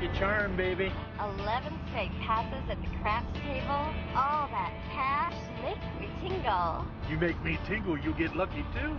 Lucky charm, baby. 11 straight passes at the craps table. All that cash makes me tingle. You make me tingle, you get lucky too.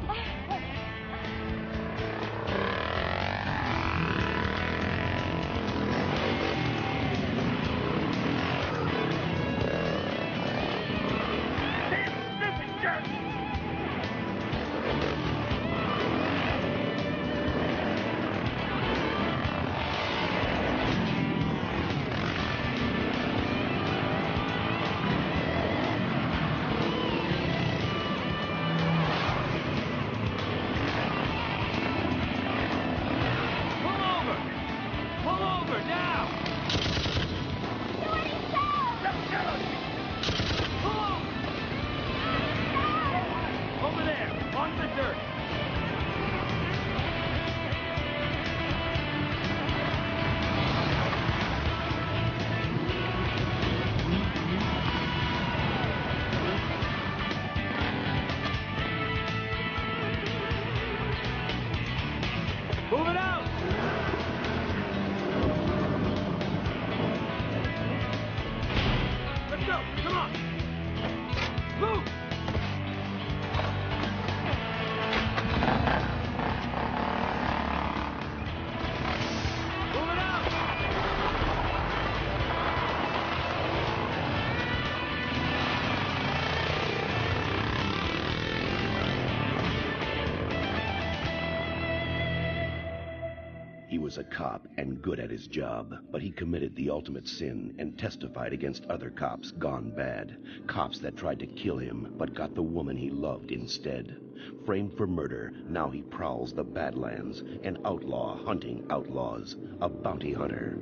He was a cop and good at his job, but he committed the ultimate sin and testified against other cops gone bad. Cops that tried to kill him, but got the woman he loved instead. Framed for murder, now he prowls the Badlands, an outlaw hunting outlaws, a bounty hunter,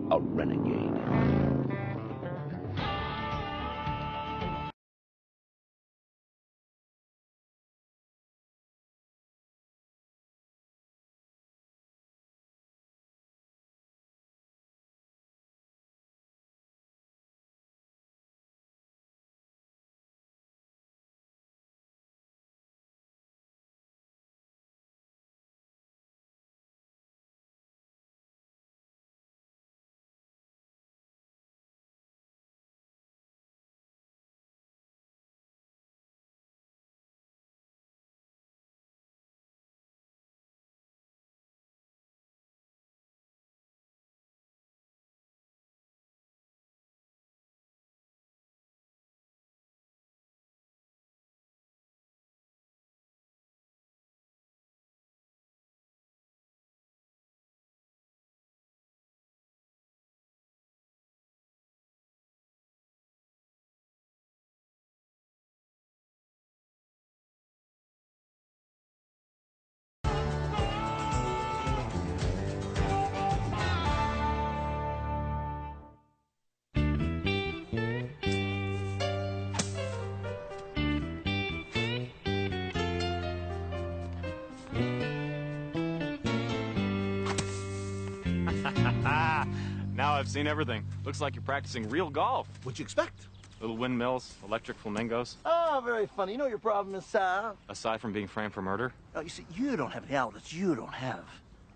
a renegade. Now I've seen everything. Looks like you're practicing real golf. What'd you expect? Little windmills, electric flamingos. Oh, very funny. You know your problem is, Aside from being framed for murder? Oh, you see, you don't have any outlets. You don't have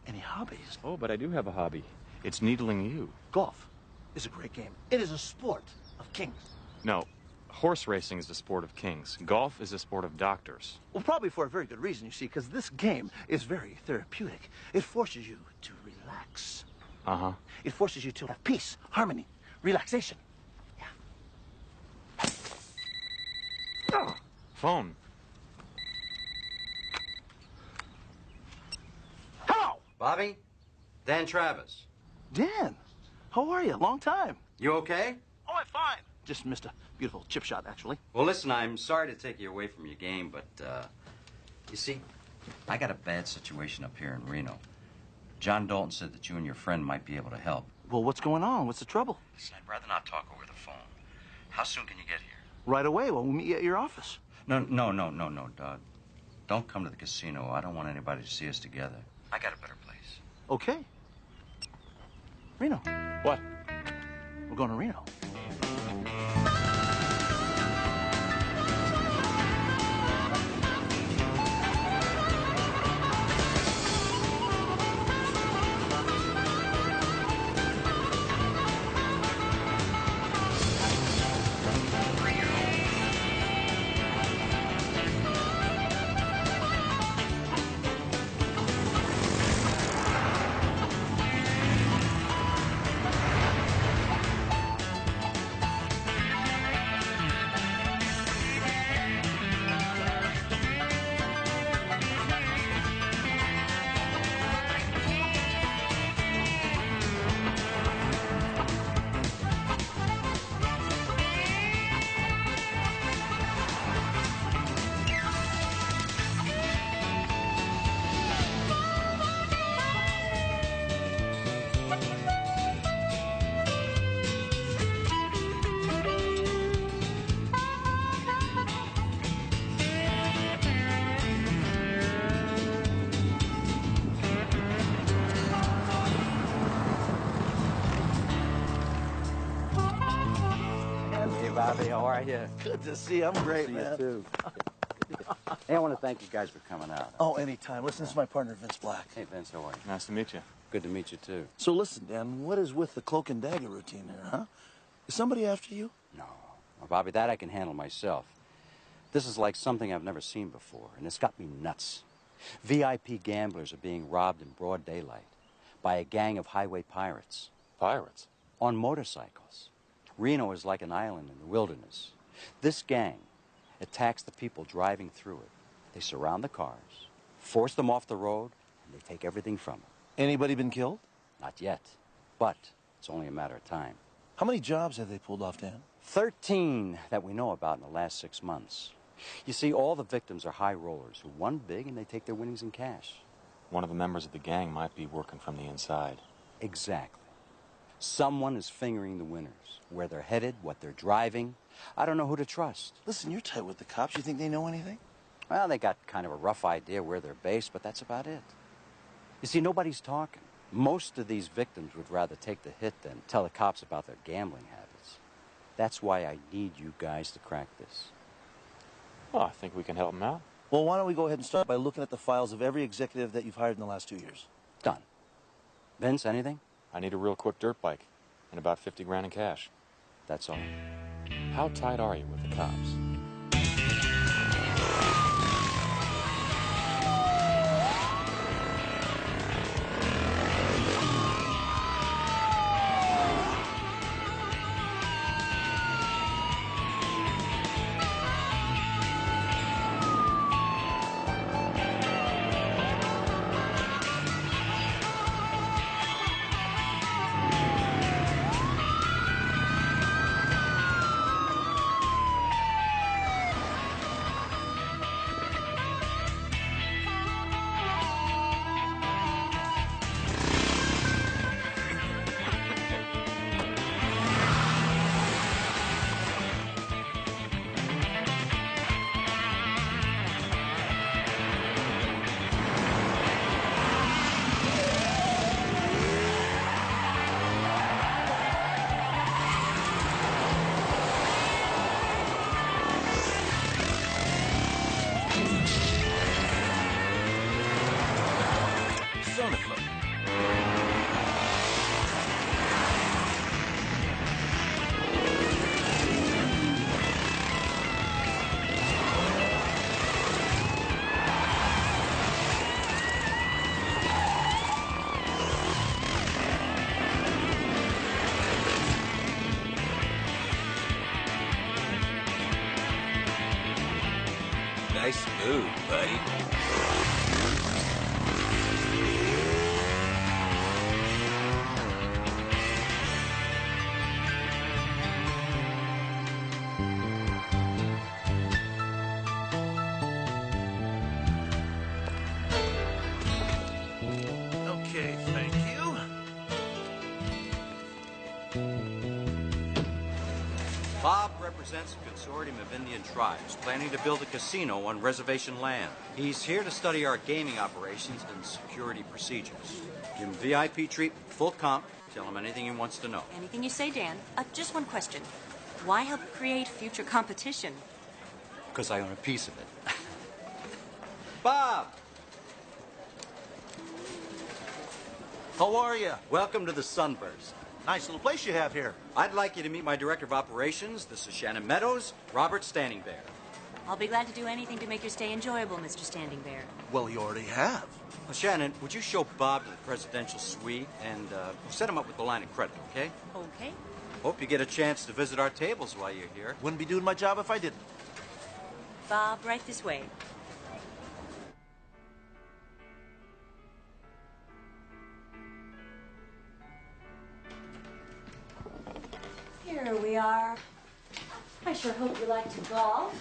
any hobbies. Oh, but I do have a hobby. It's needling you. Golf is a great game. It is a sport of kings. No, horse racing is the sport of kings. Golf is a sport of doctors. Well, probably for a very good reason, you see, because this game is very therapeutic. It forces you to relax. Uh-huh. It forces you to have peace, harmony, relaxation. Yeah. Phone. Hello! Bobby? Dan Travis. Dan, how are you? Long time. You okay? Oh, I'm fine. Just missed a beautiful chip shot, actually. Well, listen, I'm sorry to take you away from your game, but, you see, I got a bad situation up here in Reno. John Dalton said that you and your friend might be able to help. Well, what's going on? What's the trouble? Listen, I'd rather not talk over the phone. How soon can you get here? Right away. Well, we'll meet you at your office. No, Doug. Don't come to the casino. I don't want anybody to see us together. I got a better place. Okay. Reno. What? We're going to Reno. Bobby. How are you? Good to see you. I'm great, man. You too. Hey, I want to thank you guys for coming out. Oh, anytime. Listen, this is my partner, Vince Black. Hey, Vince, how are you? Nice to meet you. Good to meet you, too. So listen, Dan, what is with the cloak and dagger routine here, huh? Is somebody after you? No. Well, Bobby, that I can handle myself. This is like something I've never seen before, and it's got me nuts. VIP gamblers are being robbed in broad daylight by a gang of highway pirates. Pirates? On motorcycles. Reno is like an island in the wilderness. This gang attacks the people driving through it. They surround the cars, force them off the road, and they take everything from them. Anybody been killed? Not yet, but it's only a matter of time. How many jobs have they pulled off, Dan? 13 that we know about in the last 6 months. You see, all the victims are high rollers who won big and they take their winnings in cash. One of the members of the gang might be working from the inside. Exactly. Someone is fingering the winners. Where they're headed, what they're driving. I don't know who to trust. Listen, you're tight with the cops. You think they know anything? Well, they got kind of a rough idea where they're based, but that's about it. You see, nobody's talking. Most of these victims would rather take the hit than tell the cops about their gambling habits. That's why I need you guys to crack this. Well, I think we can help them out. Well, why don't we go ahead and start by looking at the files of every executive that you've hired in the last 2 years? Done. Vince, anything? I need a real quick dirt bike and about 50 grand in cash. That's all. How tight are you with the cops? Nice move, buddy. Okay, thank you. Bob represents a consortium of Indian tribes planning to build a casino on reservation land. He's here to study our gaming operations and security procedures. Give him VIP treatment, full comp. Tell him anything he wants to know. Anything you say, Dan. Just one question. Why help create future competition? Because I own a piece of it. Bob! How are you? Welcome to the Sunburst. Nice little place you have here. I'd like you to meet my director of operations. This is Shannon Meadows, Robert Standing Bear. I'll be glad to do anything to make your stay enjoyable, Mr. Standing Bear. Well, you already have. Well, Shannon, would you show Bob to the presidential suite and set him up with the line of credit, okay? Okay. Hope you get a chance to visit our tables while you're here. Wouldn't be doing my job if I didn't. Bob, right this way. Here we are. I sure hope you like to golf.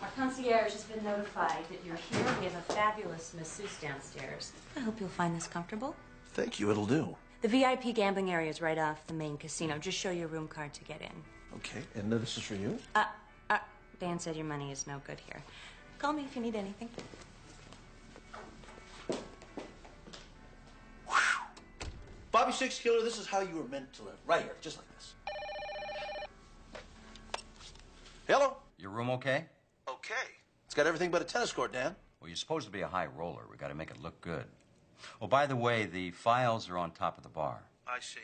Our concierge has been notified that you're here. We have a fabulous masseuse downstairs. I hope you'll find this comfortable. Thank you, it'll do. The VIP gambling area is right off the main casino. Just show your room card to get in. Okay, and this is for you? Dan said your money is no good here. Call me if you need anything. Bobby Six Killer, this is how you were meant to live. Right here, just like this. Hello? Your room okay? Okay. It's got everything but a tennis court, Dan. Well, you're supposed to be a high roller. We got to make it look good. Oh, by the way, the files are on top of the bar. I see.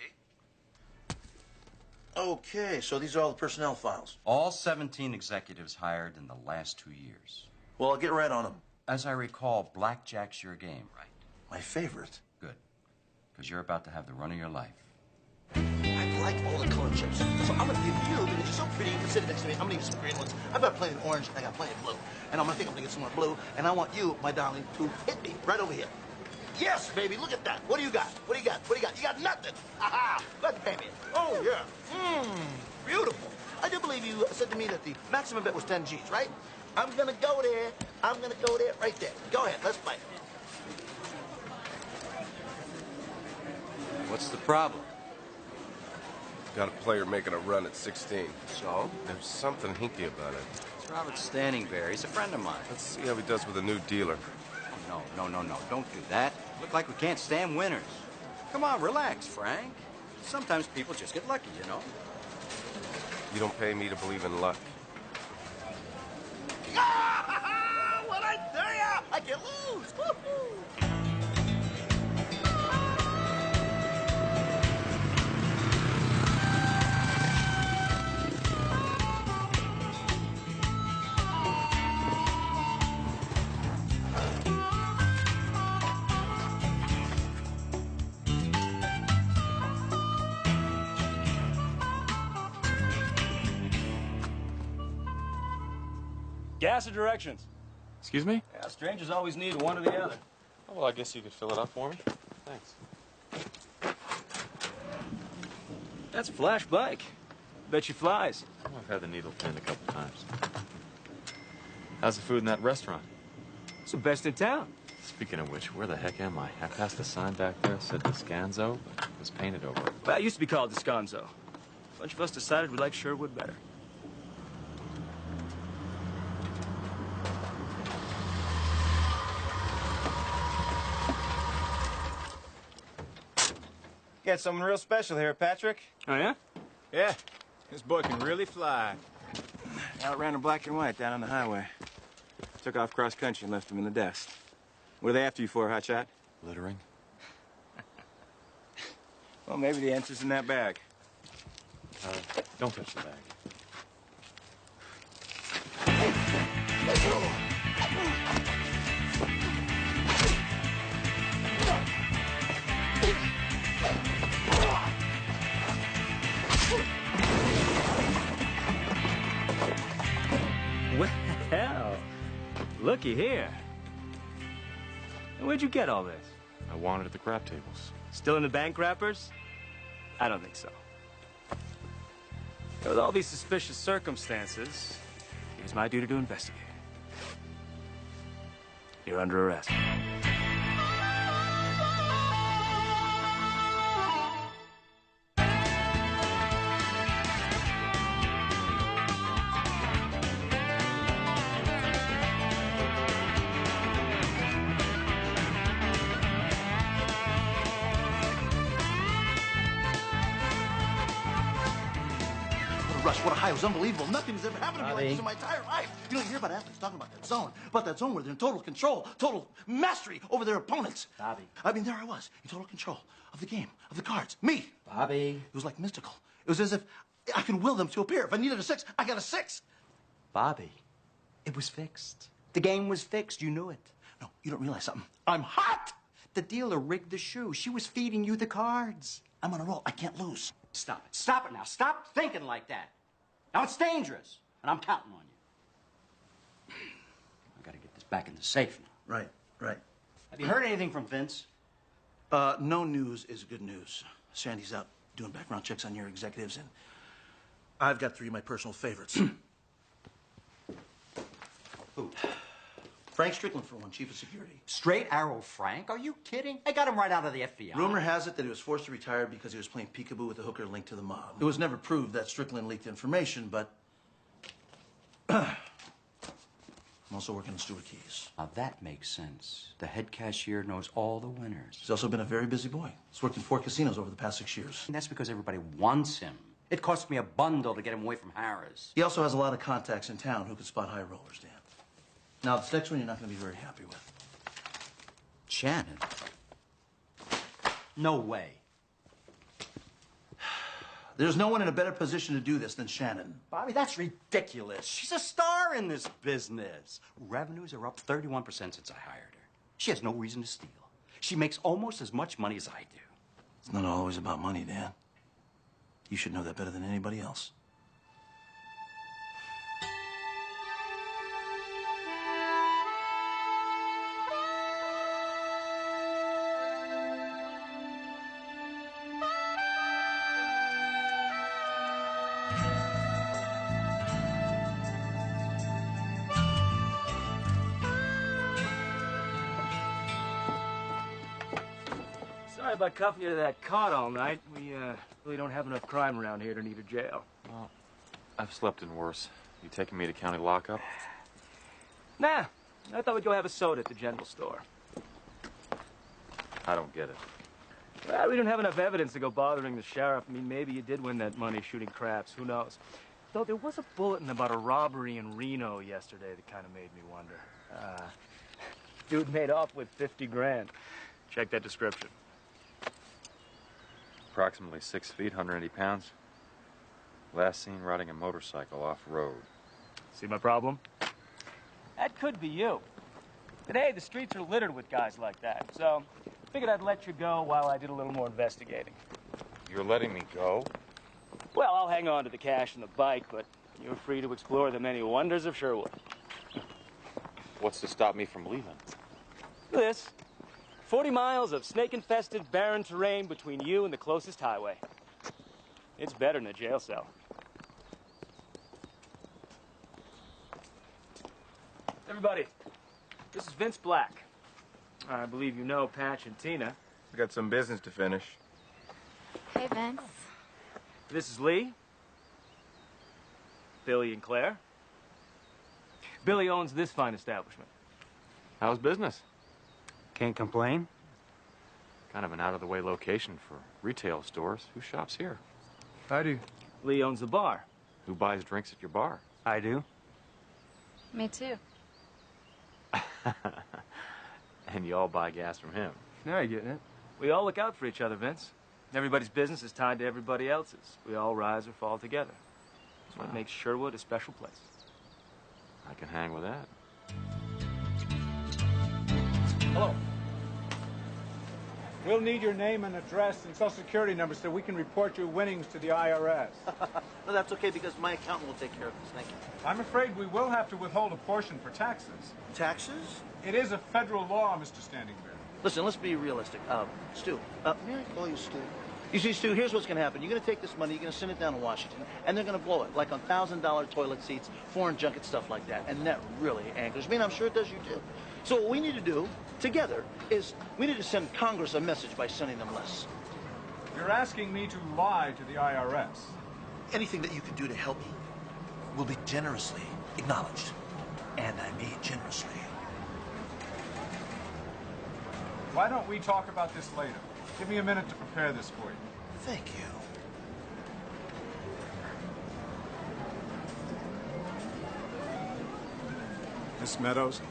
Okay, so these are all the personnel files. All 17 executives hired in the last 2 years. Well, I'll get right on them. As I recall, blackjack's your game, right? My favorite. Good. Because you're about to have the run of your life. I like all the color chips. So I'm gonna give you, because you're so pretty, you can sit next to me. I'm gonna give you some green ones. I've got plenty of orange, and I got plenty of blue. And I'm gonna get some more blue, and I want you, my darling, to hit me right over here. Yes, baby, look at that. What do you got? What do you got? What do you got? You got nothing. Aha! Go ahead and pay me. Oh, yeah. Beautiful. I do believe you said to me that the maximum bet was 10 G's, right? I'm gonna go there. I'm gonna go there right there. Go ahead, let's play. What's the problem? Got a player making a run at 16. So? There's something hinky about it. It's Robert Standingberry. He's a friend of mine. Let's see how he does with a new dealer. No. Don't do that. Look like we can't stand winners. Come on, relax, Frank. Sometimes people just get lucky, you know. You don't pay me to believe in luck. What I tell ya? I can't lose. Woo-hoo. Gas or directions? Excuse me? Yeah, strangers always need one or the other. Oh, well, I guess you could fill it up for me. Thanks. That's a flash bike. Bet she flies. Oh, I've had the needle pinned a couple times. How's the food in that restaurant? It's the best in town. Speaking of which, where the heck am I? I passed a sign back there that said Descanso, but it was painted over it. Well, it used to be called Descanso. A bunch of us decided we liked Sherwood better. Got something real special here, Patrick. Oh, yeah? Yeah, this boy can really fly. Outran a black and white down on the highway. Took off cross country and left him in the dust. What are they after you for, hotshot? Littering? Well, maybe the answer's in that bag. Don't touch the bag. Well, looky here. Where'd you get all this? I wanted at the crap tables. Still in the bank wrappers? I don't think so. With all these suspicious circumstances, it's my duty to investigate. You're under arrest. Rush, what a high. It was unbelievable. Nothing's ever happened to me like this in my entire life. You don't hear about athletes talking about that zone where they're in total control, total mastery over their opponents. Bobby. I mean, there I was, in total control of the game, of the cards. Me. Bobby. It was like mystical. It was as if I could will them to appear. If I needed a 6, I got a 6. Bobby. It was fixed. The game was fixed. You knew it. No, you don't realize something. I'm hot. The dealer rigged the shoe. She was feeding you the cards. I'm on a roll. I can't lose. Stop it. Stop it now. Stop thinking like that. Now, it's dangerous, and I'm counting on you. I gotta get this back in the safe now. Right. Have you heard anything from Vince? No news is good news. Sandy's out doing background checks on your executives, and I've got 3 of my personal favorites. Who? Frank Strickland, for one, chief of security. Straight Arrow Frank? Are you kidding? I got him right out of the FBI. Rumor has it that he was forced to retire because he was playing peekaboo with a hooker linked to the mob. It was never proved that Strickland leaked information, but I'm also working on Stuart Keys. Now that makes sense. The head cashier knows all the winners. He's also been a very busy boy. He's worked in 4 casinos over the past 6 years. And that's because everybody wants him. It cost me a bundle to get him away from Harris. He also has a lot of contacts in town who can spot high rollers, Dan. Now, this next one you're not going to be very happy with. Shannon? No way. There's no one in a better position to do this than Shannon. Bobby, that's ridiculous. She's a star in this business. Revenues are up 31% since I hired her. She has no reason to steal. She makes almost as much money as I do. It's not always about money, Dan. You should know that better than anybody else. Sorry about cuffing you to that cot all night. We really don't have enough crime around here to need a jail. Well, I've slept in worse. You taking me to county lockup? Nah, I thought we'd go have a soda at the general store. I don't get it. Well, we don't have enough evidence to go bothering the sheriff. I mean, maybe you did win that money shooting craps. Who knows? Though there was a bulletin about a robbery in Reno yesterday that kind of made me wonder. Dude made off with 50 grand. Check that description. Approximately 6 feet, 180 pounds. Last seen riding a motorcycle off-road. See my problem? That could be you. Today, the streets are littered with guys like that, so figured I'd let you go while I did a little more investigating. You're letting me go? Well, I'll hang on to the cash and the bike, but you're free to explore the many wonders of Sherwood. What's to stop me from leaving? This. 40 miles of snake-infested, barren terrain between you and the closest highway. It's better than a jail cell. Everybody, this is Vince Black. I believe you know Patch and Tina. We got some business to finish. Hey, Vince. This is Lee. Billy and Claire. Billy owns this fine establishment. How's business? Can't complain. Kind of an out-of-the-way location for retail stores. Who shops here? I do. Lee owns the bar. Who buys drinks at your bar? I do. Me too. And you all buy gas from him. Now you're getting it. We all look out for each other, Vince. Everybody's business is tied to everybody else's. We all rise or fall together. That's what makes Sherwood a special place. I can hang with that. Hello. We'll need your name and address and social security number so we can report your winnings to the IRS. No, that's okay because my accountant will take care of this. Thank you. I'm afraid we will have to withhold a portion for taxes. Taxes? It is a federal law, Mr. Standingbear. Listen, let's be realistic. Stu, may I call you Stu? You see, Stu, here's what's going to happen. You're going to take this money, you're going to send it down to Washington, and they're going to blow it, like on $1,000 toilet seats, foreign junket stuff like that. And that really angers me, and I'm sure it does you too. So what we need to do, together, is we need to send Congress a message by sending them less. You're asking me to lie to the IRS. Anything that you can do to help me will be generously acknowledged. And I mean generously. Why don't we talk about this later? Give me a minute to prepare this for you. Thank you. Miss Meadows,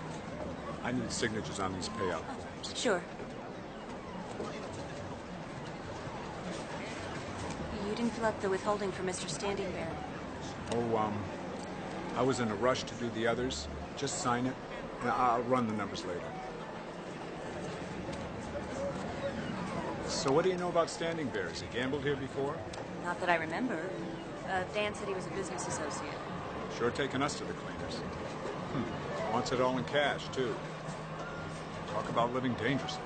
I need signatures on these payout forms. Sure. You didn't fill out the withholding for Mr. Standingbear. Oh, I was in a rush to do the others. Just sign it, and I'll run the numbers later. So what do you know about Standingbear? Has he gambled here before? Not that I remember. Dan said he was a business associate. Sure taking us to the cleaners. Wants it all in cash, too. Talk about living dangerously.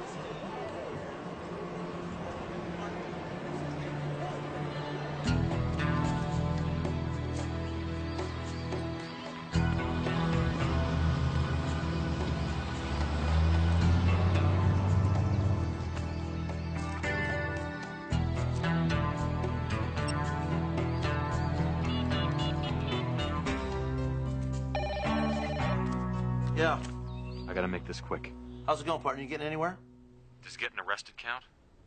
Yeah. I gotta make this quick. How's it going, partner? You getting anywhere? Does getting arrested count?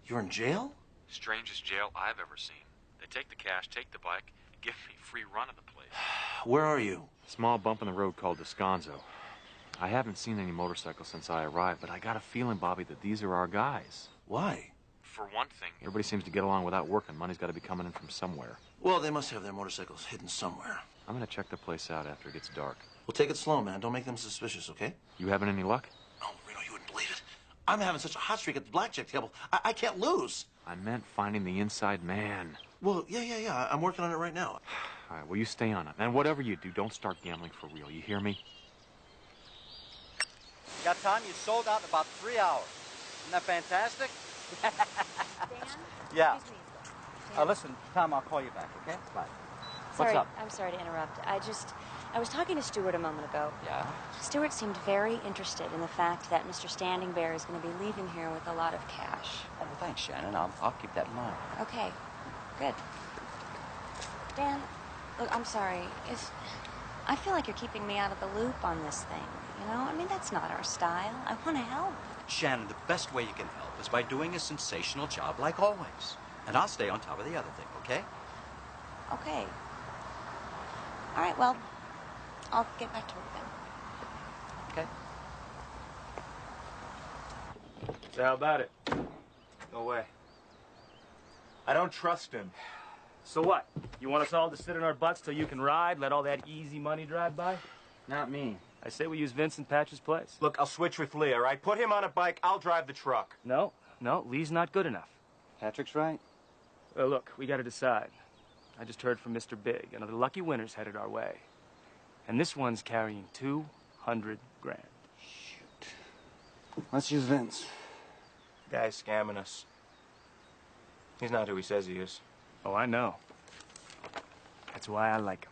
You're in jail? Strangest jail I've ever seen. They take the cash, take the bike, and give me free run of the place. Where are you? Small bump in the road called Descanso. I haven't seen any motorcycles since I arrived, but I got a feeling, Bobby, that these are our guys. Why? For one thing, everybody seems to get along without working. Money's got to be coming in from somewhere. Well, they must have their motorcycles hidden somewhere. I'm going to check the place out after it gets dark. Well, take it slow, man. Don't make them suspicious, okay? You having any luck? Oh, Reno, you wouldn't believe it. I'm having such a hot streak at the blackjack table. I can't lose. I meant finding the inside man. Well, yeah. I'm working on it right now. All right, well, you stay on it. And whatever you do, don't start gambling for real. You hear me? Got time? You sold out in about 3 hours. Isn't that fantastic? Dan? Yeah. Excuse me. Dan? Listen, Tom, I'll call you back, okay? Bye. Sorry, What's up? I'm sorry to interrupt. I was talking to Stuart a moment ago. Yeah? Stuart seemed very interested in the fact that Mr. Standing Bear is going to be leaving here with a lot of cash. Oh, well, thanks, Shannon. I'll keep that in mind. Okay, good. Dan, look, I'm sorry. I feel like you're keeping me out of the loop on this thing, you know? I mean, that's not our style. I want to help. Shannon, the best way you can help is by doing a sensational job like always. And I'll stay on top of the other thing, okay? Okay. All right, well, I'll get back to work then. Okay. So how about it? No way. I don't trust him. So what? You want us all to sit on our butts till you can ride, let all that easy money drive by? Not me. I say we use Vincent Patch's place. Look, I'll switch with Lee, all right? Put him on a bike, I'll drive the truck. No, Lee's not good enough. Patrick's right. Well, look, we got to decide. I just heard from Mr. Big. Another lucky winner's headed our way. And this one's carrying 200 grand. Shoot. Let's use Vince. Guy's scamming us. He's not who he says he is. Oh, I know. That's why I like him.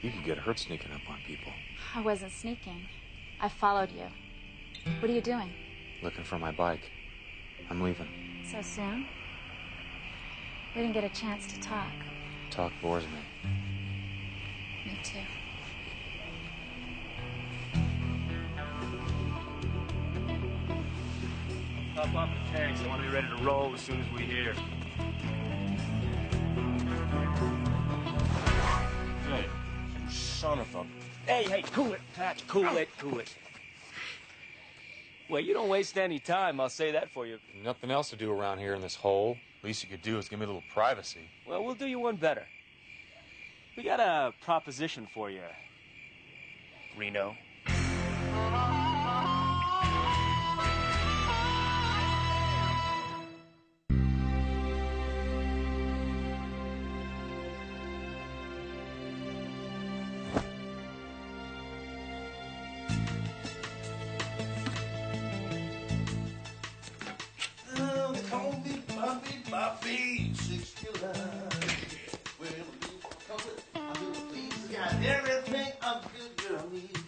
You could get hurt sneaking up on people. I wasn't sneaking. I followed you. What are you doing? Looking for my bike. I'm leaving. So soon? We didn't get a chance to talk. Talk bores me. Me too. Top off the tanks. I want to be ready to roll as soon as we hear. Hey, you son of a... Hey, cool it, Patch. Cool it. Well, you don't waste any time, I'll say that for you. Nothing else to do around here in this hole. Least you could do is give me a little privacy. Well, we'll do you one better. We got a proposition for you, Reno. Bobby, 69. Well, you come with, I'll do it, please. Got everything a good girl needs.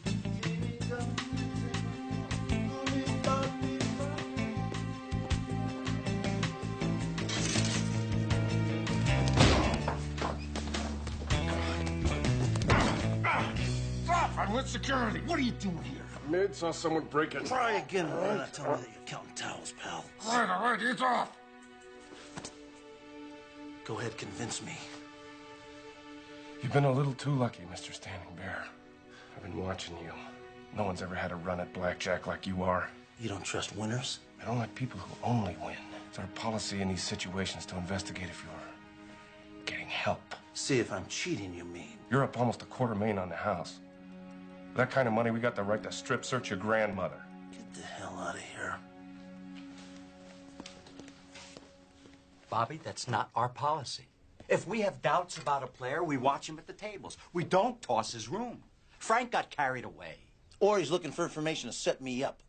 Stop! I'm with security. What are you doing here? Mid saw someone break it. Try again, man. Not tell me that you're counting towels, pal. All right, it's off. Go ahead, convince me. You've been a little too lucky, Mr. Standing Bear. I've been watching you. No one's ever had a run at blackjack like you are. You don't trust winners? I don't like people who only win. It's our policy in these situations to investigate if you're getting help. See if I'm cheating, you mean? You're up almost $250,000 on the house. With that kind of money, we got the right to strip search your grandmother. Get the hell out of here. Bobby, that's not our policy. If we have doubts about a player, we watch him at the tables. We don't toss his room. Frank got carried away. Or he's looking for information to set me up.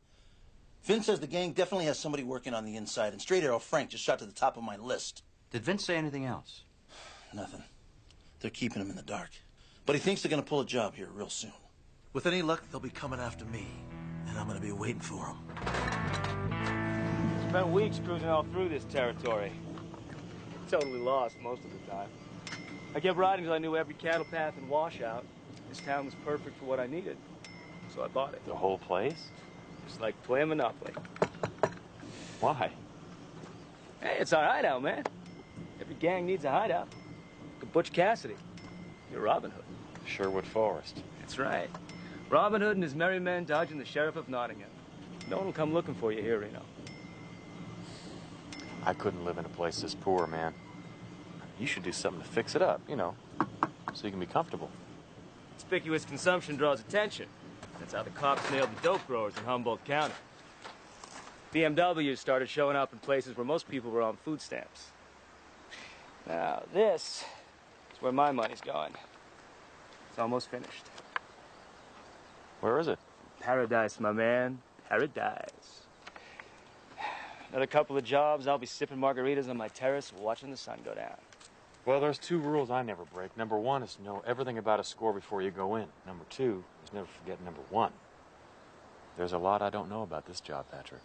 Vince says the gang definitely has somebody working on the inside, and Straight Arrow Frank just shot to the top of my list. Did Vince say anything else? Nothing. They're keeping him in the dark. But he thinks they're going to pull a job here real soon. With any luck, they'll be coming after me, and I'm going to be waiting for them. Spent weeks cruising all through this territory. Totally lost most of the time. I kept riding until I knew every cattle path and washout. This town was perfect for what I needed, so I bought it. The whole place? Just like playing Monopoly. Why? Hey, it's our hideout, man. Every gang needs a hideout. Look at Butch Cassidy. You're Robin Hood. Sherwood Forest. That's right. Robin Hood and his merry men dodging the sheriff of Nottingham. No one will come looking for you here, Reno. I couldn't live in a place this poor, man. You should do something to fix it up, you know, so you can be comfortable. Conspicuous consumption draws attention. That's how the cops nailed the dope growers in Humboldt County. BMWs started showing up in places where most people were on food stamps. Now, this is where my money's going. It's almost finished. Where is it? Paradise, my man. Paradise. Another couple of jobs, I'll be sipping margaritas on my terrace watching the sun go down. Well, there's two rules I never break. Number one is to know everything about a score before you go in. Number two is never forget number one. There's a lot I don't know about this job, Patrick.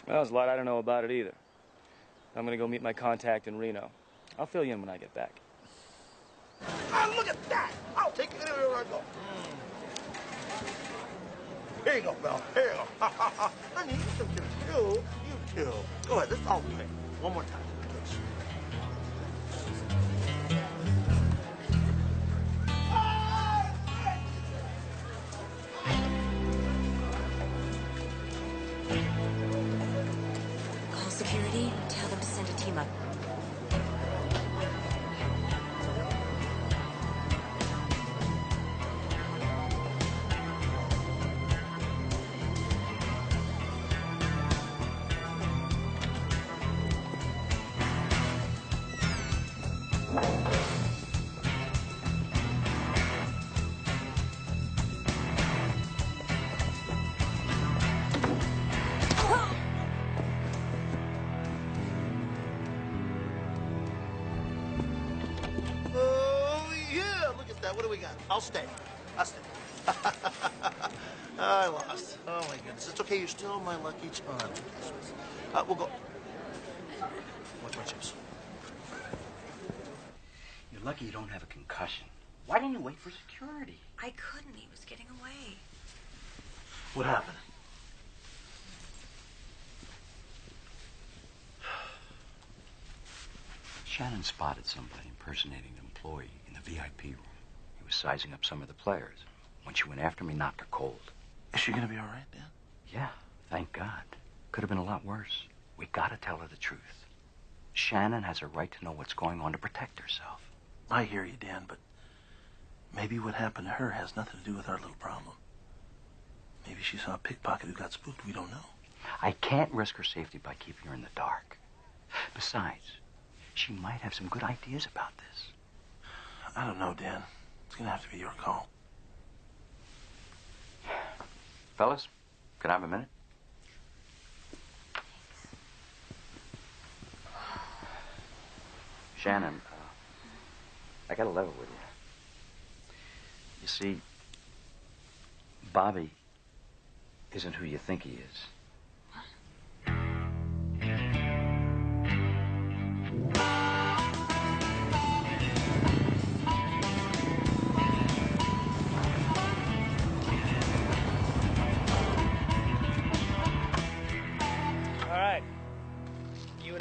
Well, there's a lot I don't know about it either. I'm gonna go meet my contact in Reno. I'll fill you in when I get back. Ah, look at that! I'll take it anywhere I go. Here you go, Belle. Here you go. Honey, you can too. You too. Go ahead. Let's all play. One more time, please. Call security, tell them to send a team up. What do we got? I'll stay. I'll stay. I lost. Oh, my goodness. It's okay. You're still my lucky charm. We'll go. Watch my chips. You're lucky you don't have a concussion. Why didn't you wait for security? I couldn't. He was getting away. What happened? Shannon spotted somebody impersonating an employee in the VIP room. He was sizing up some of the players. When she went after me, knocked her cold. Is she going to be all right, Dan? Yeah, thank God. Could have been a lot worse. We got to tell her the truth. Shannon has a right to know what's going on to protect herself. I hear you, Dan, but maybe what happened to her has nothing to do with our little problem. Maybe she saw a pickpocket who got spooked. We don't know. I can't risk her safety by keeping her in the dark. Besides, she might have some good ideas about this. I don't know, Dan. It's going to have to be your call. Fellas, can I have a minute? Shannon, I got to level with you. You see, Bobby isn't who you think he is.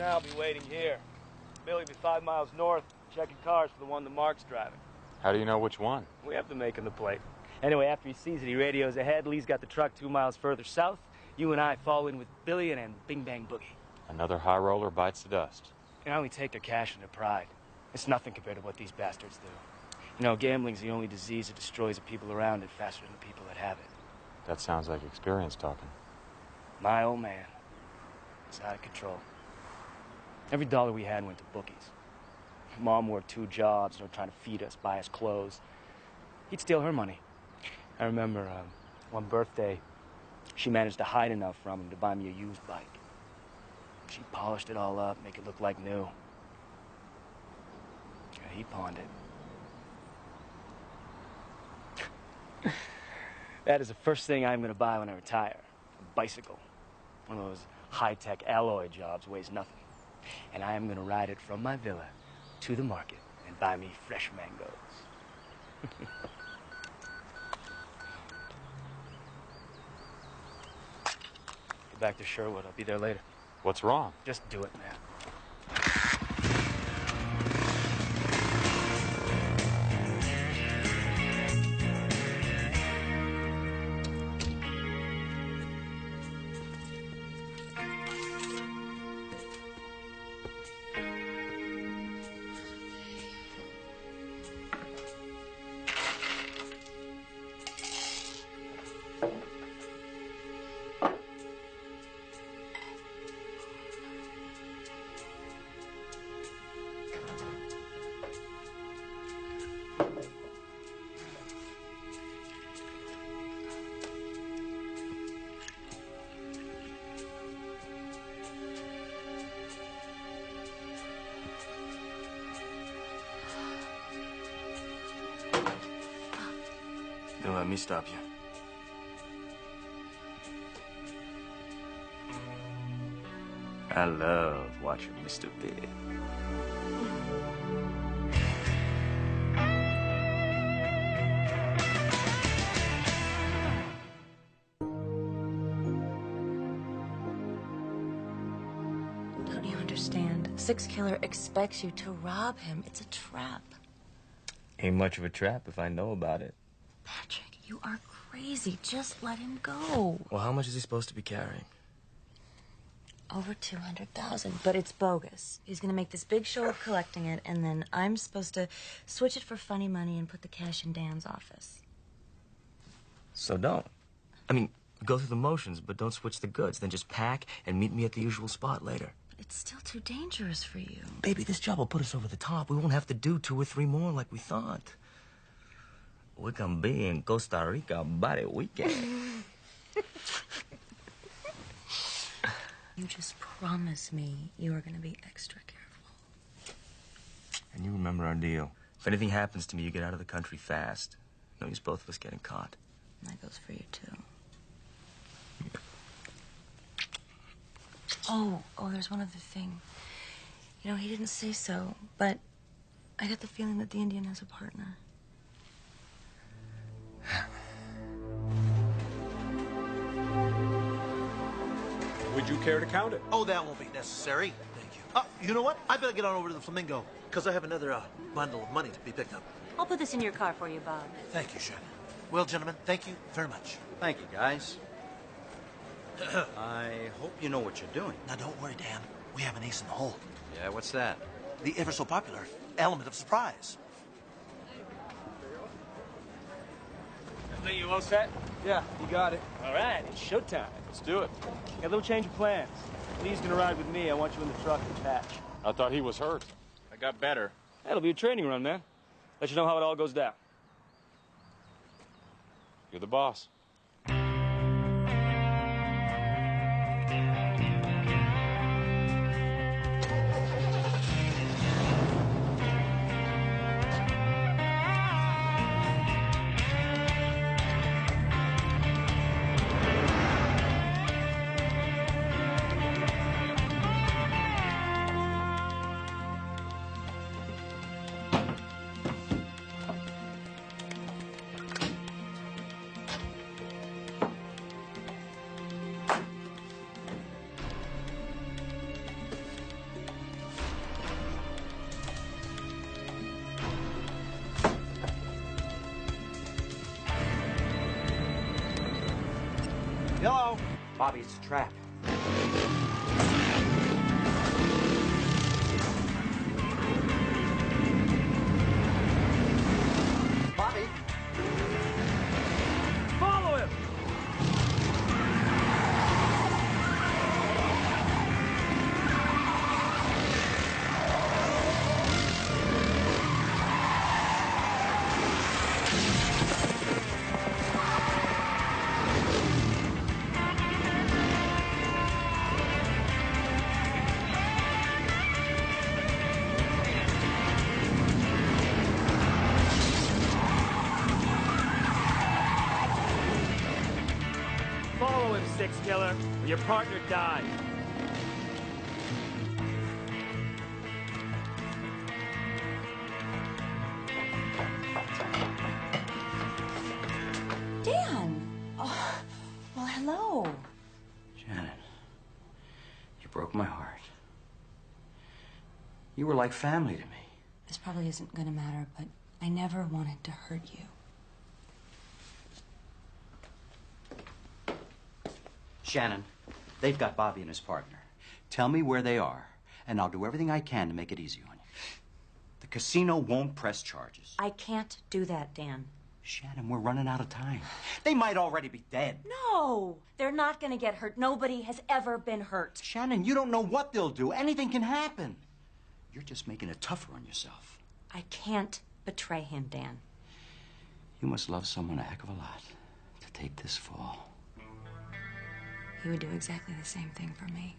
I'll be waiting here. Billy will be 5 miles north, checking cars for the one the Mark's driving. How do you know which one? We have to make him the plate. Anyway, after he sees it, he radios ahead. Lee's got the truck 2 miles further south. You and I fall in with Billy and bing bang boogie. Another high roller bites the dust. You know, we take their cash and their pride. It's nothing compared to what these bastards do. You know, gambling's the only disease that destroys the people around it faster than the people that have it. That sounds like experience talking. My old man is out of control. Every dollar we had went to bookies. Mom worked 2 jobs, trying to feed us, buy us clothes. He'd steal her money. I remember one birthday, she managed to hide enough from him to buy me a used bike. She polished it all up, make it look like new. Yeah, he pawned it. That is the first thing I'm going to buy when I retire. A bicycle. One of those high-tech alloy jobs, weighs nothing. And I am going to ride it from my villa to the market and buy me fresh mangoes. Get back to Sherwood. I'll be there later. What's wrong? Just do it, man. Don't let me stop you. I love watching Mr. Big. Don't you understand? Six Killer expects you to rob him. It's a trap. Ain't much of a trap if I know about it. Patrick, you are crazy. Just let him go. Well, how much is he supposed to be carrying? Over 200,000, but it's bogus. He's gonna make this big show of collecting it, and then I'm supposed to switch it for funny money and put the cash in Dan's office. So don't. I mean, go through the motions, but don't switch the goods. Then just pack and meet me at the usual spot later. But it's still too dangerous for you. Baby, this job will put us over the top. We won't have to do 2 or 3 more like we thought. We can be in Costa Rica by the weekend. You just promise me you are gonna be extra careful. And you remember our deal. If anything happens to me, you get out of the country fast. No use both of us getting caught. That goes for you, too. Oh, there's one other thing. You know, he didn't say so, but I got the feeling that the Indian has a partner. Would you care to count it? Oh, that won't be necessary. Thank you. You know what? I better get on over to the Flamingo, because I have another bundle of money to be picked up. I'll put this in your car for you, Bob. Thank you, Shannon. Well, gentlemen, thank you very much. Thank you, guys. I hope you know what you're doing. Now, don't worry, Dan. We have an ace in the hole. Yeah, what's that? The ever so popular element of surprise. You all set? Yeah, you got it. All right, it's showtime. Let's do it. Got a little change of plans. Lee's gonna ride with me. I want you in the truck with Patch. I thought he was hurt. I got better. That'll be a training run, man. Let you know how it all goes down. You're the boss. Hello? Bobby, it's a trap. Bobby? Follow him! killer, or your partner dies. Dan! Oh, well, hello. Shannon, you broke my heart. You were like family to me. This probably isn't gonna matter, but I never wanted to hurt you. Shannon, they've got Bobby and his partner. Tell me where they are, and I'll do everything I can to make it easy on you. The casino won't press charges. I can't do that, Dan. Shannon, we're running out of time. They might already be dead. No, they're not gonna get hurt. Nobody has ever been hurt. Shannon, you don't know what they'll do. Anything can happen. You're just making it tougher on yourself. I can't betray him, Dan. You must love someone a heck of a lot to take this fall. He would do exactly the same thing for me.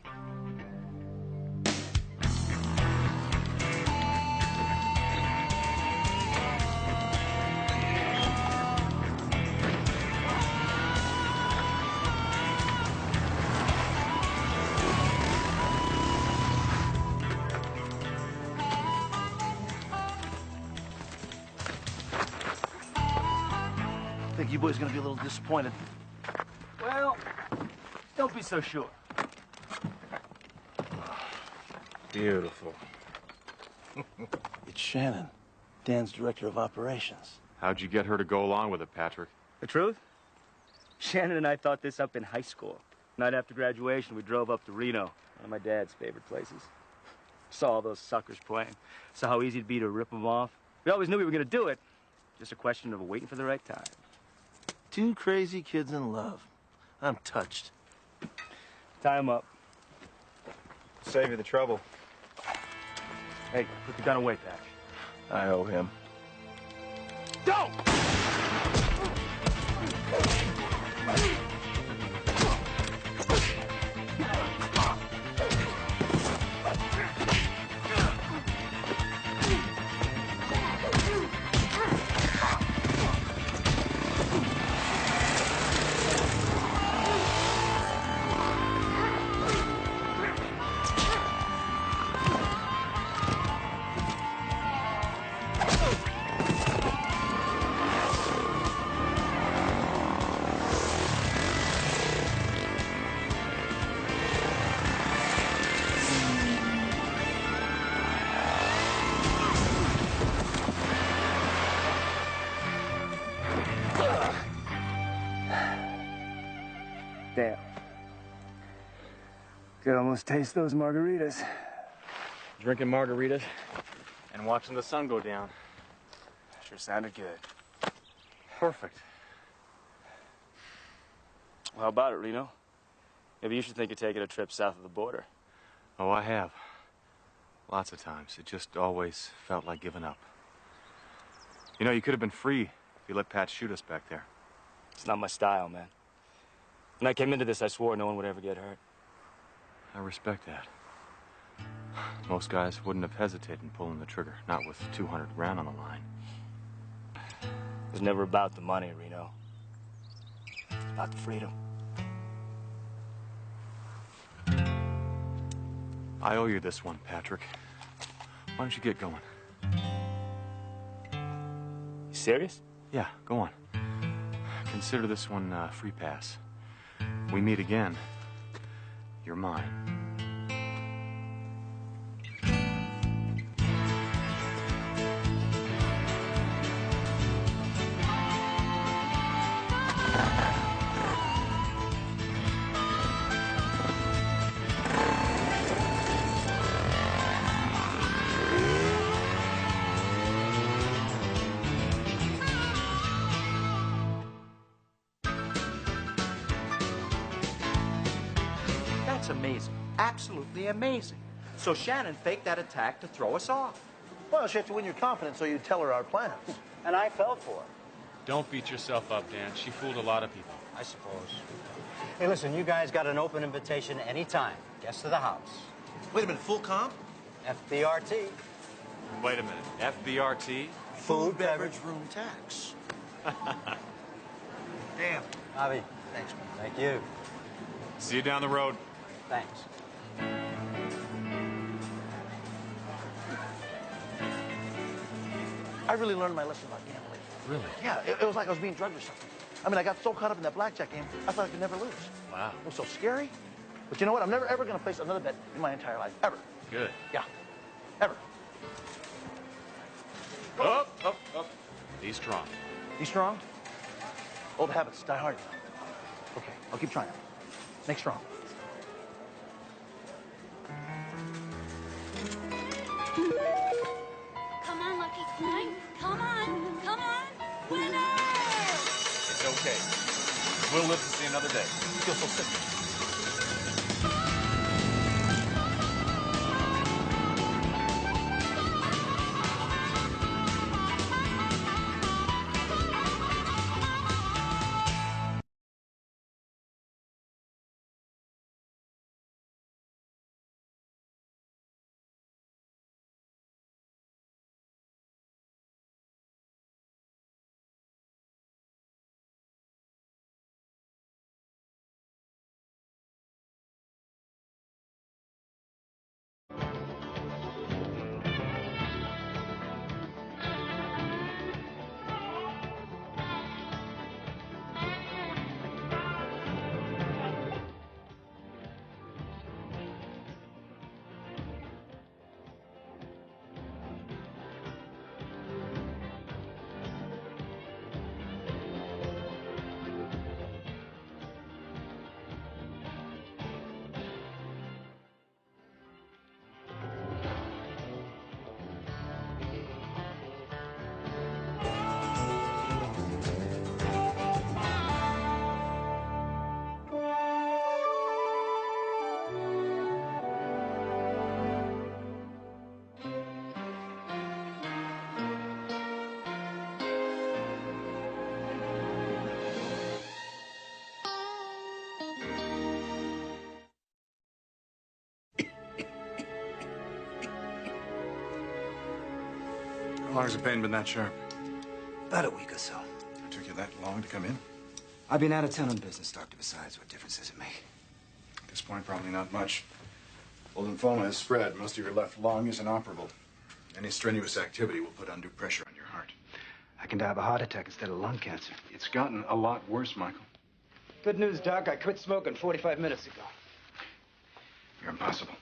I think you boys are gonna be a little disappointed. Well, don't be so sure. Beautiful. It's Shannon, Dan's director of operations. How'd you get her to go along with it, Patrick? The truth? Shannon and I thought this up in high school. Night after graduation, we drove up to Reno, one of my dad's favorite places. Saw all those suckers playing. Saw how easy it'd be to rip them off. We always knew we were gonna do it. Just a question of waiting for the right time. Two crazy kids in love. I'm touched. Tie him up. Save you the trouble. Hey, put the gun away, Patch. I owe him. Go! Damn. Could almost taste those margaritas. Drinking margaritas and watching the sun go down. Sure sounded good. Perfect. Well, how about it, Reno? Maybe you should think of taking a trip south of the border. Oh, I have. Lots of times. It just always felt like giving up. You know, you could have been free if you let Pat shoot us back there. It's not my style, man. When I came into this, I swore no one would ever get hurt. I respect that. Most guys wouldn't have hesitated in pulling the trigger, not with 200 grand on the line. It was never about the money, Reno. It's about the freedom. I owe you this one, Patrick. Why don't you get going? You serious? Yeah, go on. Consider this one free pass. We meet again, you're mine. Amazing. Absolutely amazing. So Shannon faked that attack to throw us off. Well, she had to win your confidence so you'd tell her our plans. And I fell for it. Don't beat yourself up, Dan. She fooled a lot of people. I suppose. Hey, listen, you guys got an open invitation anytime. Guests of the house. Wait a minute, full comp? FBRT. Wait a minute. FBRT? Food, beverage, room tax. Damn. Bobby. Thanks, man. Thank you. See you down the road. Thanks. I really learned my lesson about gambling. Really? Yeah, it was like I was being drugged or something. I mean, I got so caught up in that blackjack game, I thought I could never lose. Wow. It was so scary. But you know what? I'm never, ever going to place another bet in my entire life. Ever. Good. Yeah. Ever. Up, up, up. Be strong. Be strong? Old habits die hard. Okay, I'll keep trying. Make strong. Come on, Lucky Coin. Come on. Come on. Winner! It's okay. We'll live to see another day. You feel so sick. How long has the pain been that sharp? About a week or so. It took you that long to come in? I've been out of town on business, Doctor. Besides, what difference does it make? At this point, probably not much. Well, lymphoma has spread. Most of your left lung is inoperable. Any strenuous activity will put undue pressure on your heart. I can die of a heart attack instead of lung cancer. It's gotten a lot worse, Michael. Good news, Doc. I quit smoking 45 minutes ago. You're impossible.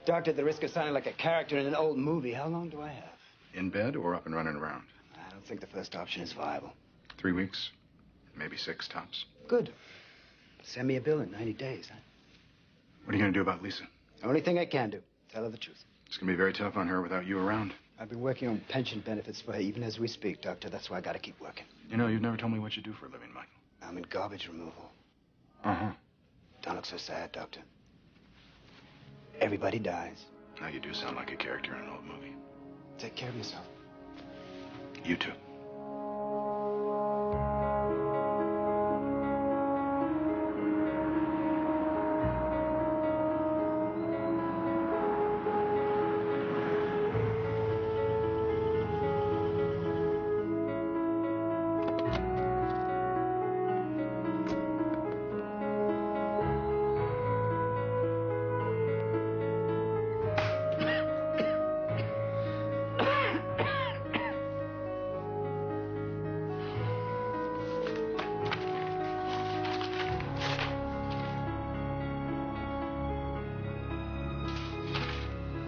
Doctor, at the risk of sounding like a character in an old movie, how long do I have? In bed or up and running around? I don't think the first option is viable. 3 weeks, maybe 6 tops. Good. Send me a bill in 90 days, huh? What are you going to do about Lisa? Only thing I can do. Tell her the truth. It's going to be very tough on her without you around. I've been working on pension benefits for her even as we speak, Doctor. That's why I got to keep working. You know, you've never told me what you do for a living, Michael. I'm in garbage removal. Uh-huh. Don't look so sad, Doctor. Everybody dies. Now, you do sound like a character in an old movie. Take care of yourself. You too.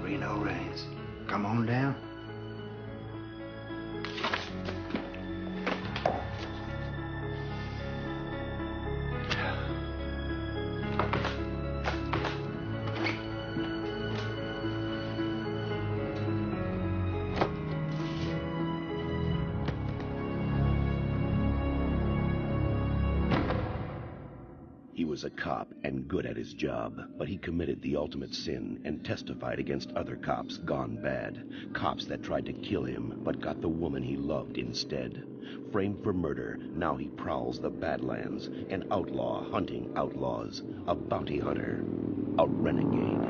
Reno Rays. Come on down. He was a cop and good at his job, but he committed the ultimate sin and testified against other cops gone bad. Cops that tried to kill him, but got the woman he loved instead. Framed for murder, now he prowls the Badlands, an outlaw hunting outlaws, a bounty hunter, a renegade.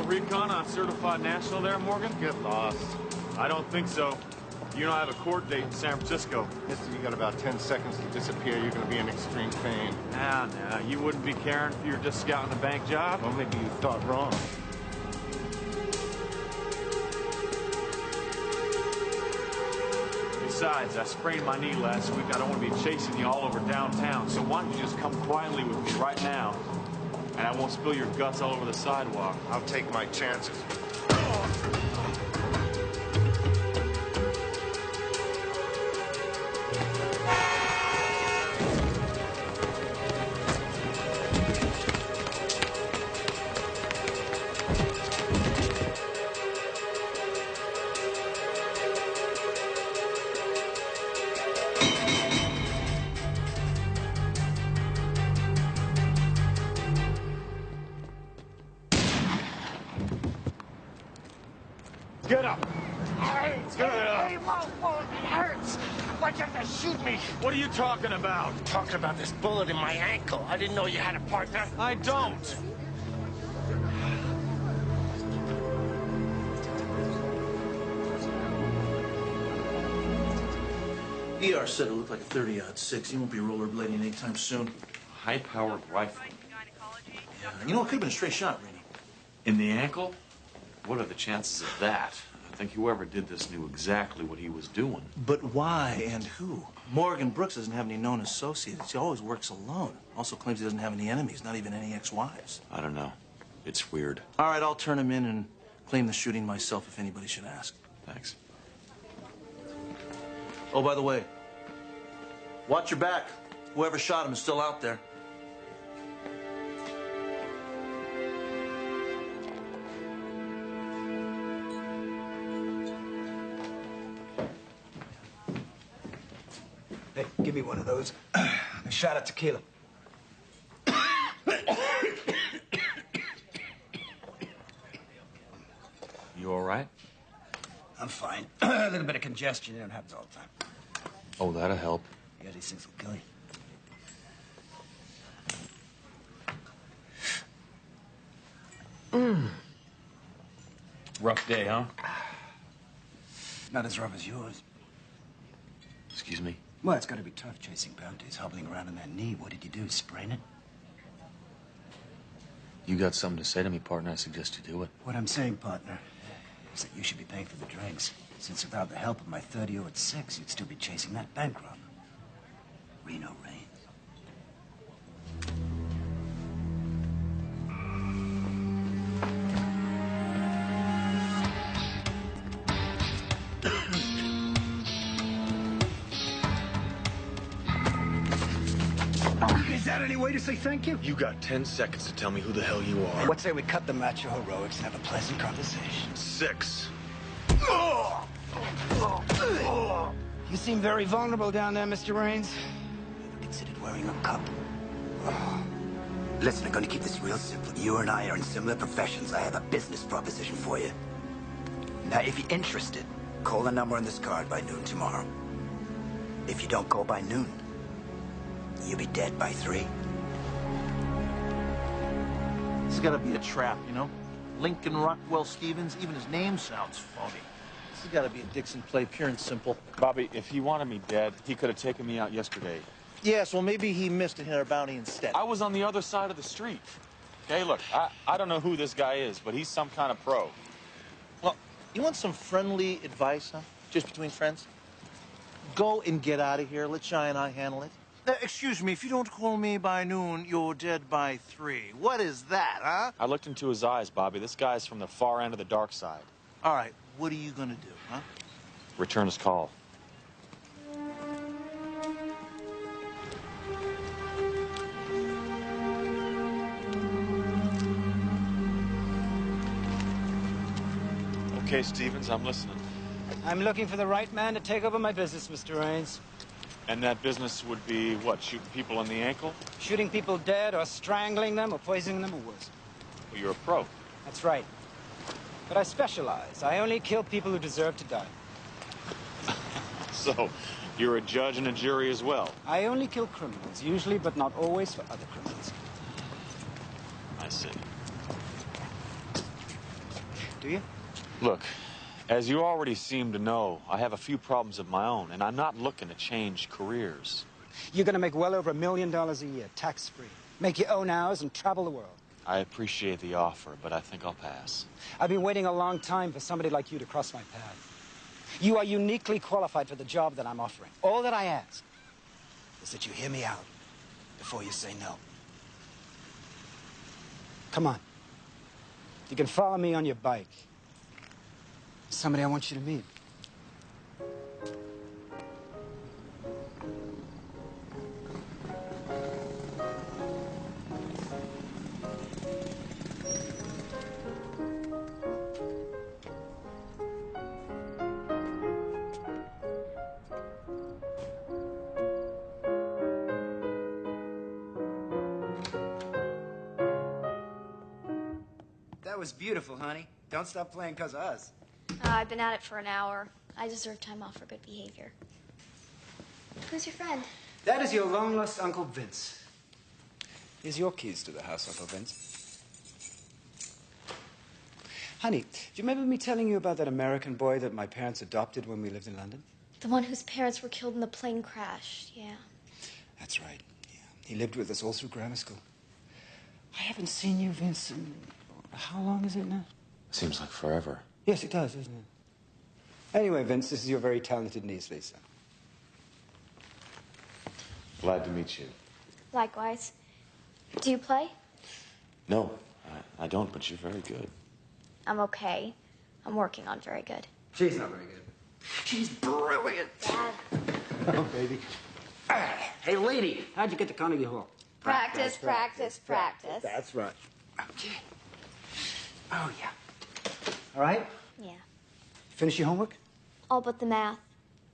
little recon on certified national there, Morgan? Get lost. I don't think so. You know I have a court date in San Francisco. Mister, you got about 10 seconds to disappear. You're going to be in extreme pain. Nah, you wouldn't be caring if you were just scouting a bank job? Well, maybe you thought wrong. Besides, I sprained my knee last week. I don't want to be chasing you all over downtown. So why don't you just come quietly with me right now, and I won't spill your guts all over the sidewalk. I'll take my chances. Get up! Hey, whoa, it hurts. Why'd you have to shoot me? What are you talking about? I'm talking about this bullet in my ankle. I didn't know you had a partner. I don't. ER said it looked like a 30-06. He won't be rollerblading anytime soon. High-powered rifle. Yeah, you know, it could have been a straight shot, Rainey. In the ankle? What are the chances of that? I think whoever did this knew exactly what he was doing. But why and who? Morgan Brooks doesn't have any known associates. He always works alone. Also claims he doesn't have any enemies, not even any ex-wives. I don't know. It's weird. All right, I'll turn him in and claim the shooting myself if anybody should ask. Thanks. Oh, by the way, watch your back. Whoever shot him is still out there. Hey, give me one of those. A shot of tequila. You all right? I'm fine. A little bit of congestion. It don't happen all the time. Oh, that'll help. Yeah, these things will kill you. Rough day, huh? Not as rough as yours. Excuse me? Well, it's got to be tough chasing bounties, hobbling around on that knee. What did you do, sprain it? You got something to say to me, partner? I suggest you do it. What I'm saying, partner, is that you should be paying for the drinks. Since without the help of my 30-06, you'd still be chasing that bank robber. Reno Rain. Is that any way to say thank you? You got 10 seconds to tell me who the hell you are. What say we cut the macho heroics and have a pleasant conversation? 6. You seem very vulnerable down there, Mr. Raines. Ever considered wearing a cup? Listen, I'm going to keep this real simple. You and I are in similar professions. I have a business proposition for you. Now, if you're interested, call the number on this card by noon tomorrow. If you don't call by noon, you'll be dead by 3. This has got to be a trap, you know? Lincoln Rockwell Stevens, even his name sounds phony. This has got to be a Dixon play, pure and simple. Bobby, if he wanted me dead, he could have taken me out yesterday. Yes, well, maybe he missed a hit or bounty instead. I was on the other side of the street. Okay, look, I don't know who this guy is, but he's some kind of pro. Well, you want some friendly advice, huh? Just between friends? Go and get out of here. Let Shy and I handle it. Excuse me, if you don't call me by noon, you're dead by 3. What is that, huh? I looked into his eyes, Bobby. This guy's from the far end of the dark side. All right, what are you gonna do, huh? Return his call. Okay, Stevens, I'm listening. I'm looking for the right man to take over my business, Mr. Raines. And that business would be, what, shooting people in the ankle? Shooting people dead or strangling them or poisoning them or worse. Well, you're a pro. That's right. But I specialize. I only kill people who deserve to die. So, you're a judge and a jury as well? I only kill criminals, usually, but not always for other criminals. I see. do you? Look, as you already seem to know, I have a few problems of my own, and I'm not looking to change careers. You're going to make well over $1 million a year, tax-free. Make your own hours and travel the world. I appreciate the offer, but I think I'll pass. I've been waiting a long time for somebody like you to cross my path. You are uniquely qualified for the job that I'm offering. All that I ask is that you hear me out before you say no. Come on. You can follow me on your bike. Somebody I want you to meet. That was beautiful, honey. Don't stop playing because of us. I've been at it for an hour. I deserve time off for good behavior. Who's your friend? That is your long-lost Uncle Vince. Here's your keys to the house, Uncle Vince. Honey, do you remember me telling you about that American boy that my parents adopted when we lived in London? The one whose parents were killed in the plane crash, yeah. That's right, yeah. He lived with us all through grammar school. I haven't seen you, Vince, in... How long is it now? Seems like forever. Yes, it does, doesn't it? Anyway, Vince, this is your very talented niece, Lisa. Glad to meet you. Likewise. Do you play? No, I don't, but you're very good. I'm okay. I'm working on very good. She's not very good. She's brilliant. Dad. Oh, baby. Hey, lady, how'd you get to Carnegie Hall? Practice. That's right. Okay. Oh, yeah. All right? Yeah. Finish your homework? All but the math.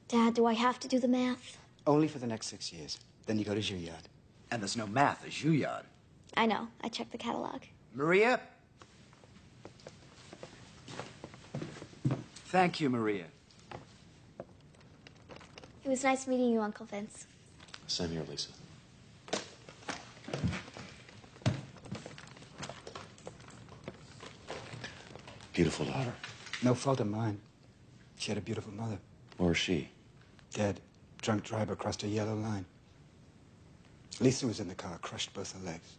Dad, do I have to do the math? Only for the next 6 years. Then you go to Juilliard. And there's no math at Juilliard. I know. I checked the catalog. Maria? Thank you, Maria. It was nice meeting you, Uncle Vince. Same here, Lisa. Beautiful daughter. No fault of mine. She had a beautiful mother. Where is she? Dead. Drunk driver crossed a yellow line. Lisa was in the car, crushed both her legs.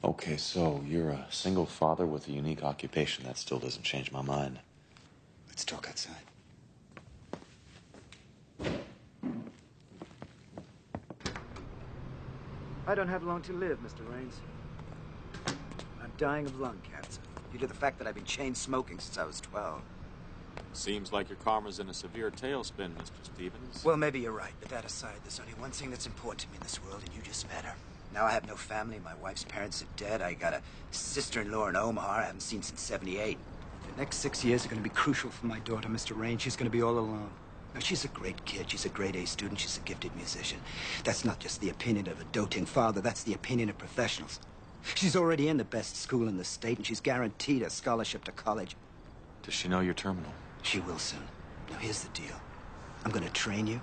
Okay, so you're a single father with a unique occupation. That still doesn't change my mind. Let's talk outside. I don't have long to live, Mr. Raines. I'm dying of lung cancer due to the fact that I've been chain smoking since I was 12. Seems like your karma's in a severe tailspin, Mr. Stevens. Well, maybe you're right, but that aside, there's only one thing that's important to me in this world, and you just met her. Now I have no family. My wife's parents are dead. I got a sister-in-law in Omaha I haven't seen since '78. The next 6 years are going to be crucial for my daughter, Mr. Raines. She's going to be all alone. Now, she's a great kid. She's a grade A student. She's a gifted musician. That's not just the opinion of a doting father. That's the opinion of professionals. She's already in the best school in the state, and she's guaranteed a scholarship to college. Does she know you're terminal? She will soon. Now, here's the deal. I'm going to train you.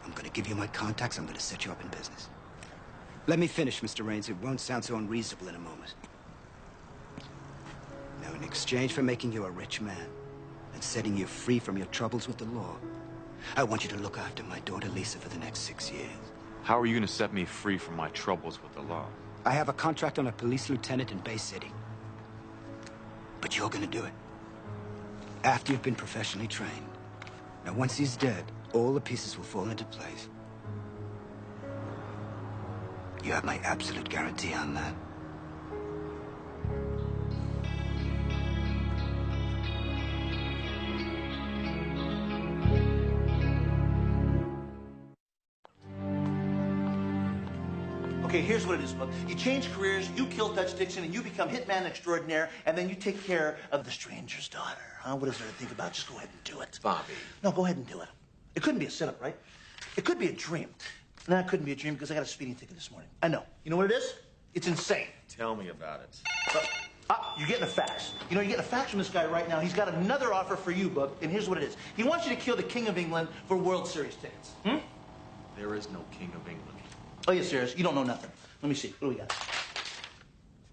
I'm going to give you my contacts. I'm going to set you up in business. Let me finish, Mr. Raines. It won't sound so unreasonable in a moment. Now, in exchange for making you a rich man and setting you free from your troubles with the law, I want you to look after my daughter, Lisa, for the next 6 years. How are you going to set me free from my troubles with the law? I have a contract on a police lieutenant in Bay City. But you're going to do it. After you've been professionally trained. Now, once he's dead, all the pieces will fall into place. You have my absolute guarantee on that. Okay, here's what it is, look. You change careers, you kill Dutch Dixon, and you become hitman extraordinaire, and then you take care of the stranger's daughter. Huh? What is there to think about? Just go ahead and do it. Bobby. No, go ahead and do it. It couldn't be a setup, right? It could be a dream. No, it couldn't be a dream because I got a speeding ticket this morning. I know. You know what it is? It's insane. Tell me about it. You're getting a fax. You know, you're getting a fax from this guy right now. He's got another offer for you, bub, and here's what it is. He wants you to kill the King of England for World Series tickets. There is no King of England. Oh, you're serious? You don't know nothing. Let me see. What do we got?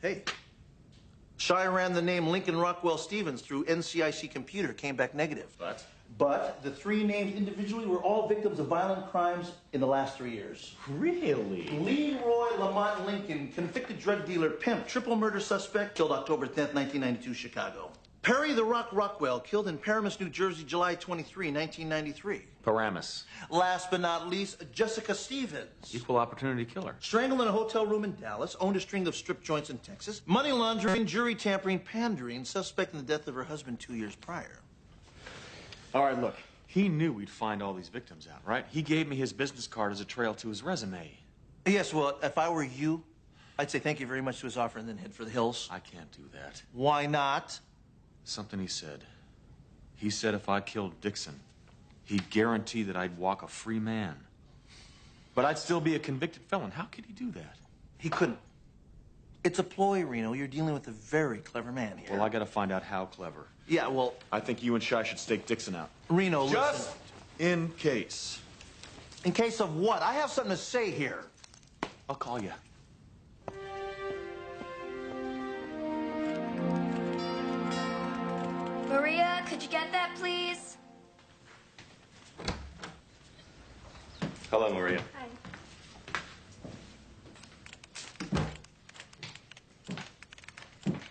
Hey. Shy ran the name Lincoln Rockwell Stevens through NCIC computer, came back negative. But the 3 named individually were all victims of violent crimes in the last 3 years. Really? Leroy Lamont Lincoln, convicted drug dealer, pimp, triple murder suspect, killed October 10th, 1992, Chicago. Perry the Rock Rockwell, killed in Paramus, New Jersey, July 23, 1993. Paramus. Last but not least, Jessica Stevens. Equal opportunity killer. Strangled in a hotel room in Dallas, owned a string of strip joints in Texas, money laundering, jury tampering, pandering, suspect in the death of her husband 2 years prior. All right, look. He knew we'd find all these victims out, right? He gave me his business card as a trail to his resume. Yes, well, if I were you, I'd say thank you very much to his offer and then head for the hills. I can't do that. Why not? Something he said. He said if I killed Dixon, he'd guarantee that I'd walk a free man. But I'd still be a convicted felon. How could he do that? He couldn't. It's a ploy, Reno. You're dealing with a very clever man here. Well, I gotta find out how clever. Yeah, well... I think you and Shy should stake Dixon out. Reno, Just listen. in case. In case of what? I have something to say here. I'll call you. Maria, could you get that, please? Hello, Maria. Hi.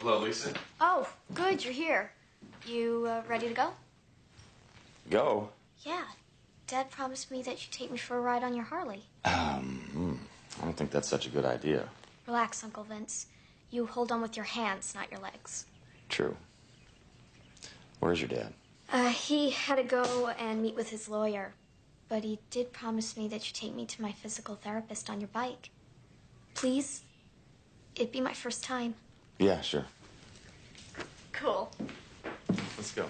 Hello, Lisa. Oh, good, you're here. You ready to go? Go? Yeah. Dad promised me that you'd take me for a ride on your Harley. I don't think that's such a good idea. Relax, Uncle Vince. You hold on with your hands, not your legs. True. Where's your dad? He had to go and meet with his lawyer. But he did promise me that you'd take me to my physical therapist on your bike. Please? It'd be my first time. Yeah, sure. Cool. Let's go.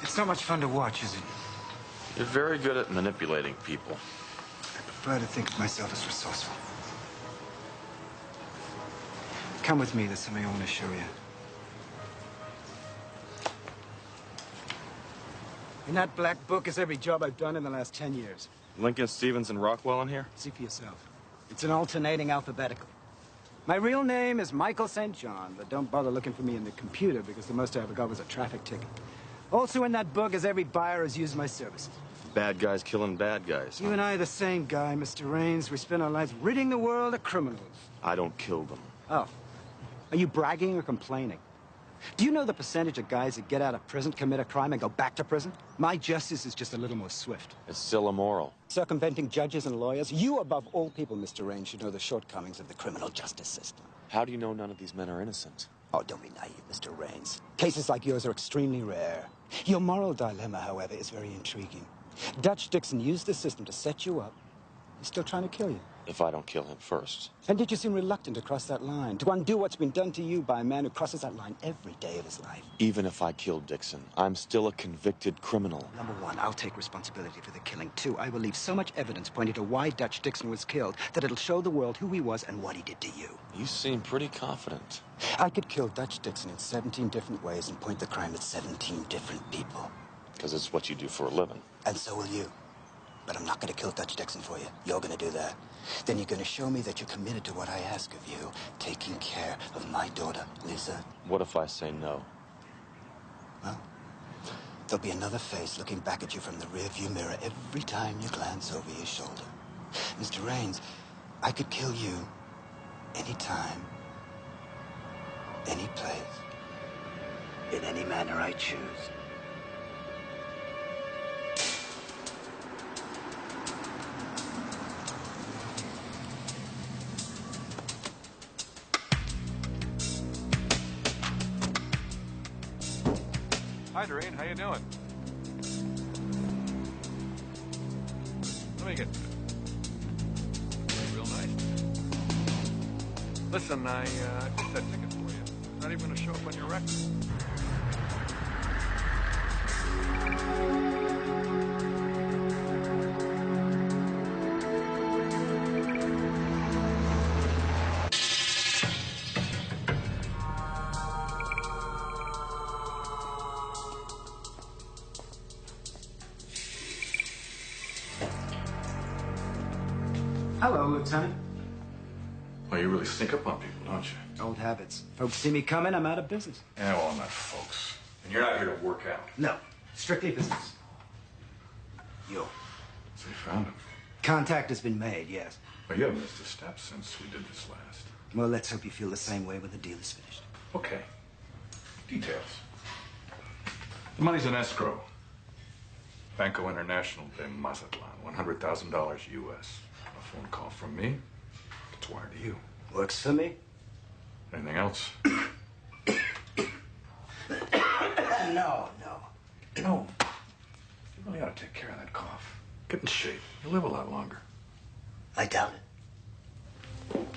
It's not much fun to watch, is it? You're very good at manipulating people. I prefer to think of myself as resourceful. Come with me, there's something I want to show you. In that black book is every job I've done in the last 10 years. Lincoln, Stevens, and Rockwell in here? See for yourself. It's an alternating alphabetical. My real name is Michael St. John, but don't bother looking for me in the computer because the most I ever got was a traffic ticket. Also in that book is every buyer who's used my services. Bad guys killing bad guys. You and I are the same guy, Mr. Raines. We spend our lives ridding the world of criminals. I don't kill them. Oh. Are you bragging or complaining? Do you know the percentage of guys that get out of prison, commit a crime, and go back to prison? My justice is just a little more swift. It's still immoral. Circumventing judges and lawyers? You, above all people, Mr. Raines, should know the shortcomings of the criminal justice system. How do you know none of these men are innocent? Oh, don't be naive, Mr. Raines. Cases like yours are extremely rare. Your moral dilemma, however, is very intriguing. Dutch Dixon used the system to set you up. He's still trying to kill you. If I don't kill him first. And did you seem reluctant to cross that line, to undo what's been done to you by a man who crosses that line every day of his life? Even if I killed Dixon, I'm still a convicted criminal. Number one, I'll take responsibility for the killing. Two, I will leave so much evidence pointing to why Dutch Dixon was killed that it'll show the world who he was and what he did to you. You seem pretty confident. I could kill Dutch Dixon in 17 different ways and point the crime at 17 different people. Because it's what you do for a living. And so will you. But I'm not going to kill Dutch Dixon for you. You're going to do that. then you're going to show me that you're committed to what I ask of you, taking care of my daughter, Lisa. What if I say no? Well, there'll be another face looking back at you from the rearview mirror every time you glance over your shoulder. Mr. Raines, I could kill you anytime, any place, in any manner I choose. Hi, Doreen. How you doing? Let me get real nice. Listen, I took that ticket for you. It's not even going to show up on your record. Hello, Lieutenant. Well, you really sneak up on people, don't you? Old habits. Folks see me coming, I'm out of business. Yeah, well, not folks. And you're not here to work out. No, strictly business. You. So you found him. Contact has been made, yes. Well, you haven't missed a step since we did this last. Well, let's hope you feel the same way when the deal is finished. Okay. Details. The money's in escrow. Banco International de Mazatlan, $100,000 US. A phone call from me. It's wired to you. Works for me. Anything else? No. No. You really ought to take care of that cough. Get in shape. You'll live a lot longer. I doubt it.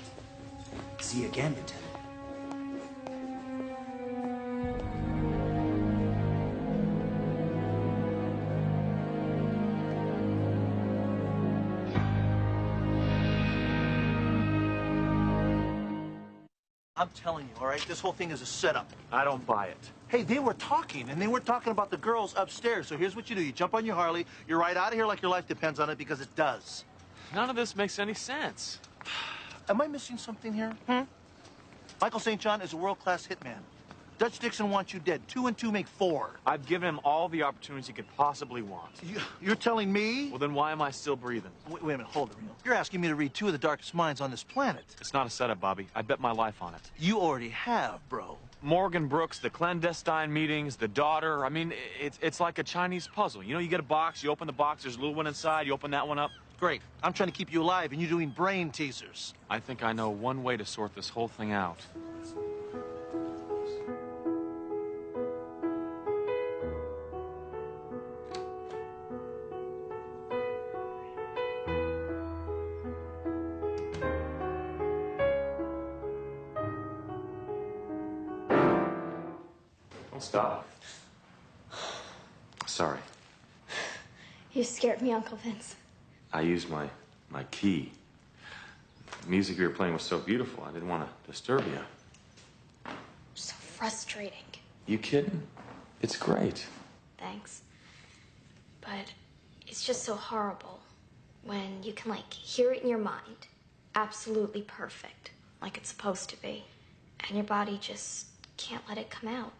See you again, Lieutenant. I'm telling you, all right, this whole thing is a setup. I don't buy it. Hey, they were talking, and they were talking about the girls upstairs. So here's what you do. You jump on your Harley, you ride out of here like your life depends on it, because it does. None of this makes any sense. Am I missing something here? Michael St. John is a world-class hitman. Dutch Dixon wants you dead. 2 and 2 make 4. I've given him all the opportunities he could possibly want. You're telling me? Well, then why am I still breathing? Wait a minute, hold it, Reno. You're asking me to read 2 of the darkest minds on this planet. It's not a setup, Bobby. I bet my life on it. You already have, bro. Morgan Brooks, the clandestine meetings, the daughter. I mean, it's like a Chinese puzzle. You know, you get a box, you open the box, there's a little one inside, you open that one up. Great. I'm trying to keep you alive, and you're doing brain teasers. I think I know one way to sort this whole thing out. Don't stop. Sorry. You scared me, Uncle Vince. I used my key. The music you were playing was so beautiful, I didn't want to disturb you. So frustrating. You kidding? It's great. Thanks. But it's just so horrible when you can, like, hear it in your mind. Absolutely perfect, like it's supposed to be. And your body just can't let it come out.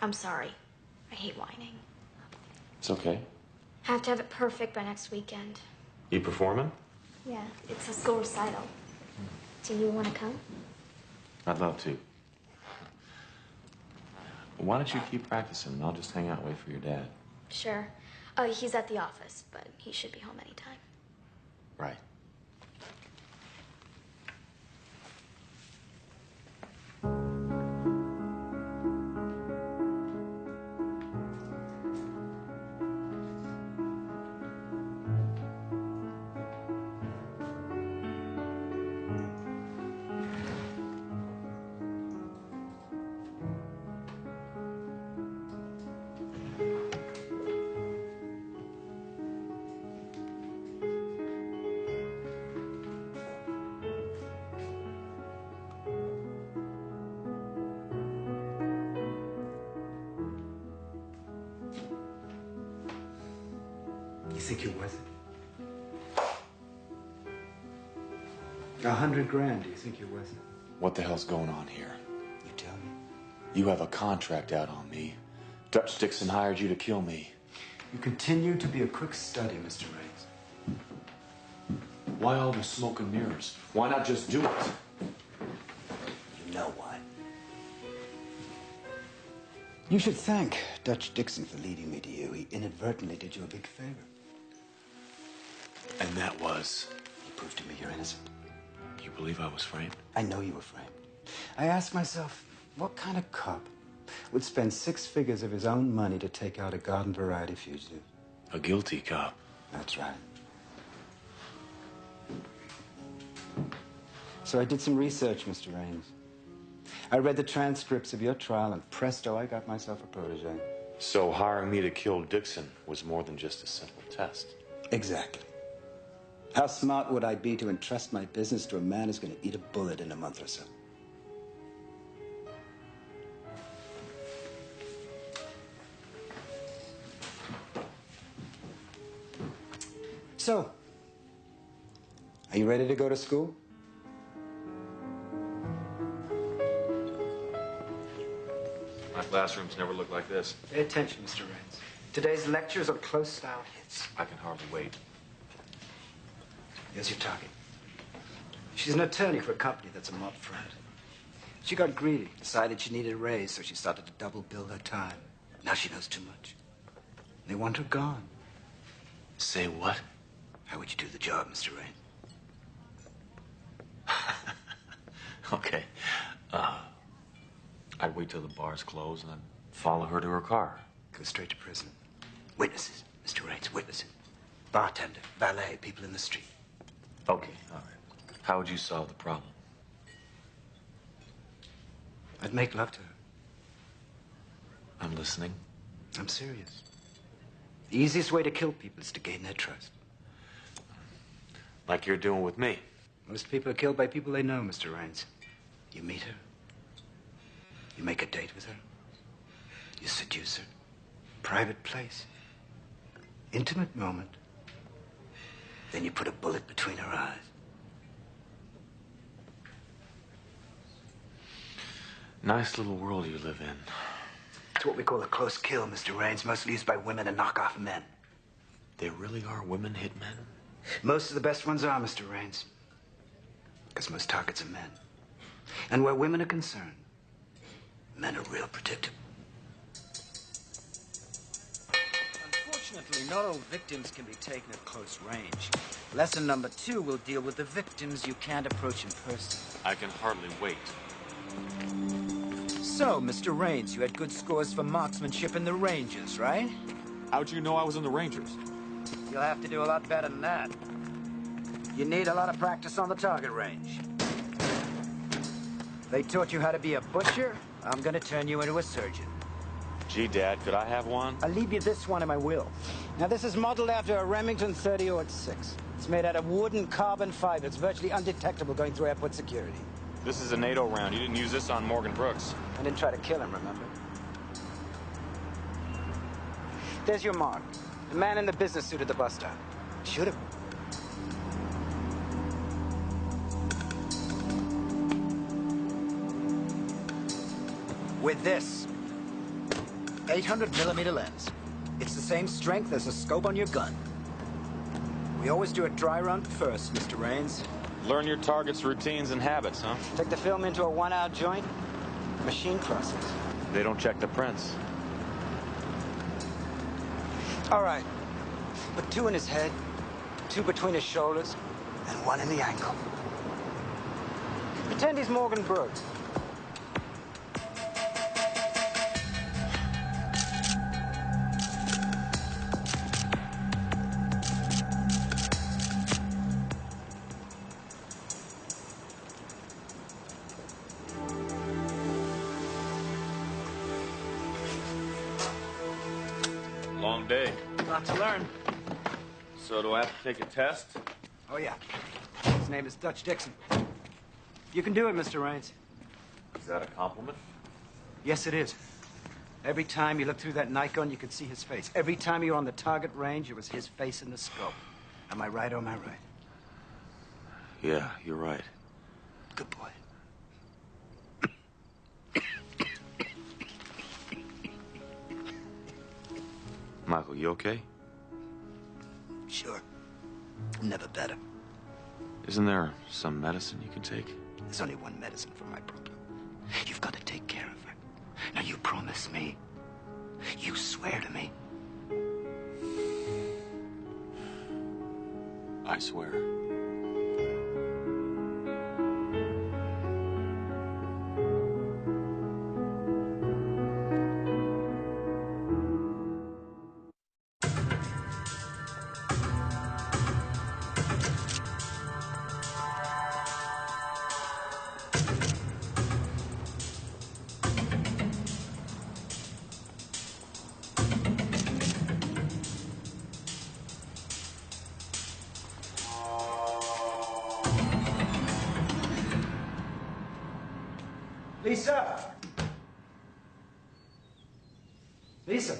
I'm sorry. I hate whining. It's okay. Have to have it perfect by next weekend. You performing? Yeah, it's a school recital. Do you want to come? I'd love to. Why don't you keep practicing and I'll just hang out and wait for your dad. Sure. He's at the office, but he should be home anytime. Right. You think you're worth it? $100 grand. Do you think you're worth it? What the hell's going on here? You tell me. You have a contract out on me. Dutch Dixon hired you to kill me. You continue to be a quick study, Mr. Raines. Why all the smoke and mirrors? Why not just do it? You know why. You should thank Dutch Dixon for leading me to you. He inadvertently did you a big favor. And that was? He proved to me you're innocent. You believe I was framed? I know you were framed. I asked myself, what kind of cop would spend 6 figures of his own money to take out a garden variety fugitive? A guilty cop. That's right. So I did some research, Mr. Raines. I read the transcripts of your trial, and presto, I got myself a protege. So hiring me to kill Dixon was more than just a simple test. Exactly. How smart would I be to entrust my business to a man who's going to eat a bullet in a month or so? So, are you ready to go to school? My classrooms never look like this. Pay attention, Mr. Raines. Today's lectures are close-style hits. I can hardly wait. Here's your target. She's an attorney for a company that's a mob front. She got greedy, decided she needed a raise, so she started to double bill her time. Now she knows too much. They want her gone. Say what? How would you do the job, Mr. Raines? Okay. I'd wait till the bar's closed and I'd follow her to her car. Go straight to prison. Witnesses, Mr. Raines, witnesses. Bartender, valet, people in the street. Okay, all right. How would you solve the problem? I'd make love to her. I'm listening. I'm serious. The easiest way to kill people is to gain their trust. Like you're doing with me. Most people are killed by people they know, Mr. Raines. You meet her. You make a date with her. You seduce her. Private place. Intimate moment. Then you put a bullet between her eyes. Nice little world you live in. It's what we call a close kill, Mr. Raines, mostly used by women to knock off men. There really are women hitmen? Most of the best ones are, Mr. Raines. Because most targets are men. And where women are concerned, men are real predictable. Unfortunately, not all victims can be taken at close range. Lesson number 2 will deal with the victims you can't approach in person. I can hardly wait. So, Mr. Raines, you had good scores for marksmanship in the Rangers, right? How'd you know I was in the Rangers? You'll have to do a lot better than that. You need a lot of practice on the target range. They taught you how to be a butcher. I'm gonna turn you into a surgeon. Gee, Dad, could I have one? I'll leave you this one in my will. Now, this is modeled after a Remington 30-06. It's made out of wood and carbon fiber. It's virtually undetectable going through airport security. This is a NATO round. You didn't use this on Morgan Brooks. I didn't try to kill him, remember? There's your mark. The man in the business suit at the bus stop. Shoot him. With this 800mm lens. It's the same strength as the scope on your gun. We always do a dry run first, Mr. Raines. Learn your target's routines and habits, huh? Take the film into a 1-hour joint. Machine process. They don't check the prints. All right. Put 2 in his head, 2 between his shoulders, and 1 in the ankle. Pretend he's Morgan Brooks. Long day. Lot to learn. So do I have to take a test? Oh, yeah. His name is Dutch Dixon. You can do it, Mr. Raines. Is that a compliment? Yes, it is. Every time you look through that night gun, you could see his face. Every time you were on the target range, it was his face in the scope. Am I right or am I right? Yeah, you're right. Good boy. Michael, you okay? Sure. Never better. Isn't there some medicine you can take? There's only one medicine for my problem. You've got to take care of her. Now, you promise me. You swear to me. I swear. Lisa! Lisa!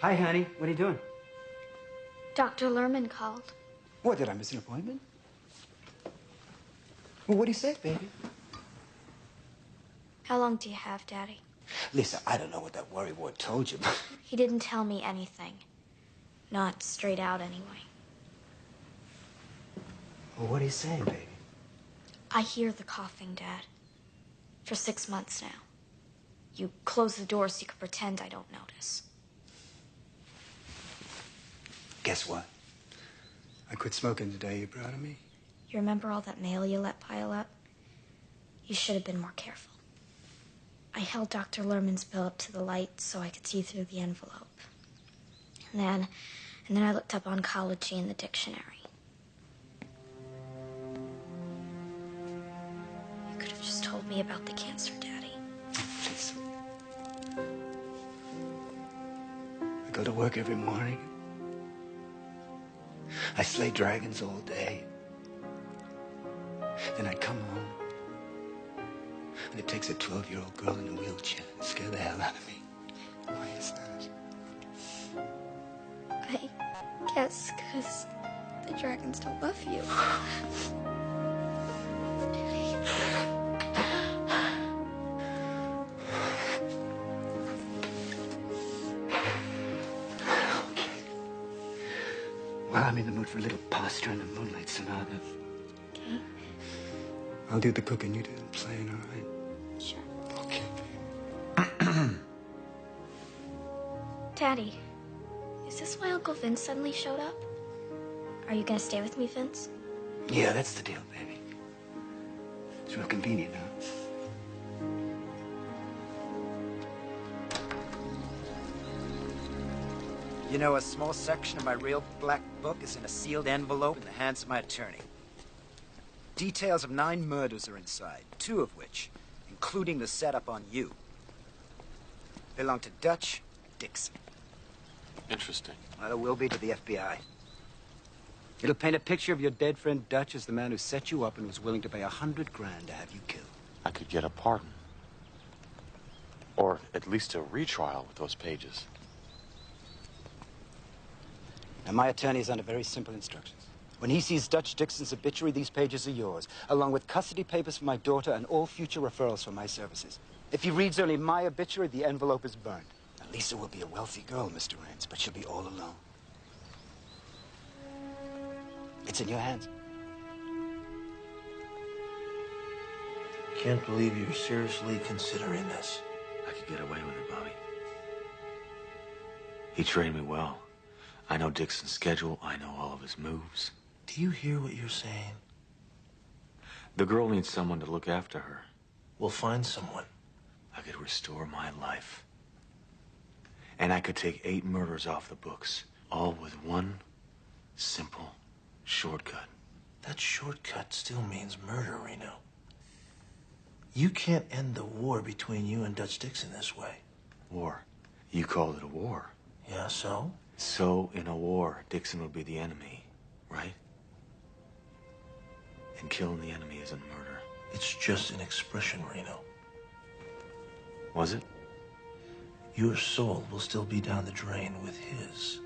Hi, honey. What are you doing? Dr. Lerman called. What, did I miss an appointment? Well, what'd he say, baby? How long do you have, Daddy? Lisa, I don't know what that worrywart told you, but... He didn't tell me anything. Not straight out, anyway. Well, what'd he say, baby? I hear the coughing, Dad. For 6 months now. You close the door so you can pretend I don't notice. Guess what? I quit smoking today. You proud of me? You remember all that mail you let pile up? You should have been more careful. I held Dr. Lerman's bill up to the light so I could see through the envelope. And then I looked up oncology in the dictionary. You could have just told me about the cancer, Daddy. Lisa. I go to work every morning. I slay dragons all day. Then I come home. And it takes a 12-year-old girl in a wheelchair to scare the hell out of me. Why is that? I guess because the dragons don't love you. Well, I'm in the mood for a little pasta and a moonlight sonata. Okay. I'll do the cooking, you do the playing, all right? Sure. Okay. Daddy, is this why Uncle Vince suddenly showed up? Are you gonna stay with me, Vince? Yeah, that's the deal, baby. It's real convenient now. You know, a small section of my real black book is in a sealed envelope in the hands of my attorney. Details of 9 murders are inside, 2 of which, including the setup on you, belong to Dutch Dixon. Interesting. Well, it will be to the FBI. It'll paint a picture of your dead friend Dutch as the man who set you up and was willing to pay $100 grand to have you killed. I could get a pardon. Or at least a retrial with those pages. Now, my attorney is under very simple instructions. When he sees Dutch Dixon's obituary, these pages are yours, along with custody papers for my daughter and all future referrals for my services. If he reads only my obituary, the envelope is burned. Now, Lisa will be a wealthy girl, Mr. Raines, but she'll be all alone. It's in your hands. Can't believe you're seriously considering this. I could get away with it, Bobby. He trained me well. I know Dixon's schedule. I know all of his moves. Do you hear what you're saying? The girl needs someone to look after her. We'll find someone. I could restore my life. And I could take 8 murders off the books, all with one simple Shortcut. That shortcut still means murder, Reno. You can't end the war between you and Dutch Dixon this way. War. You called it a war. Yeah, so? So, in a war, Dixon will be the enemy, right? And killing the enemy isn't murder. It's just an expression, Reno. Was it? Your soul will still be down the drain with his.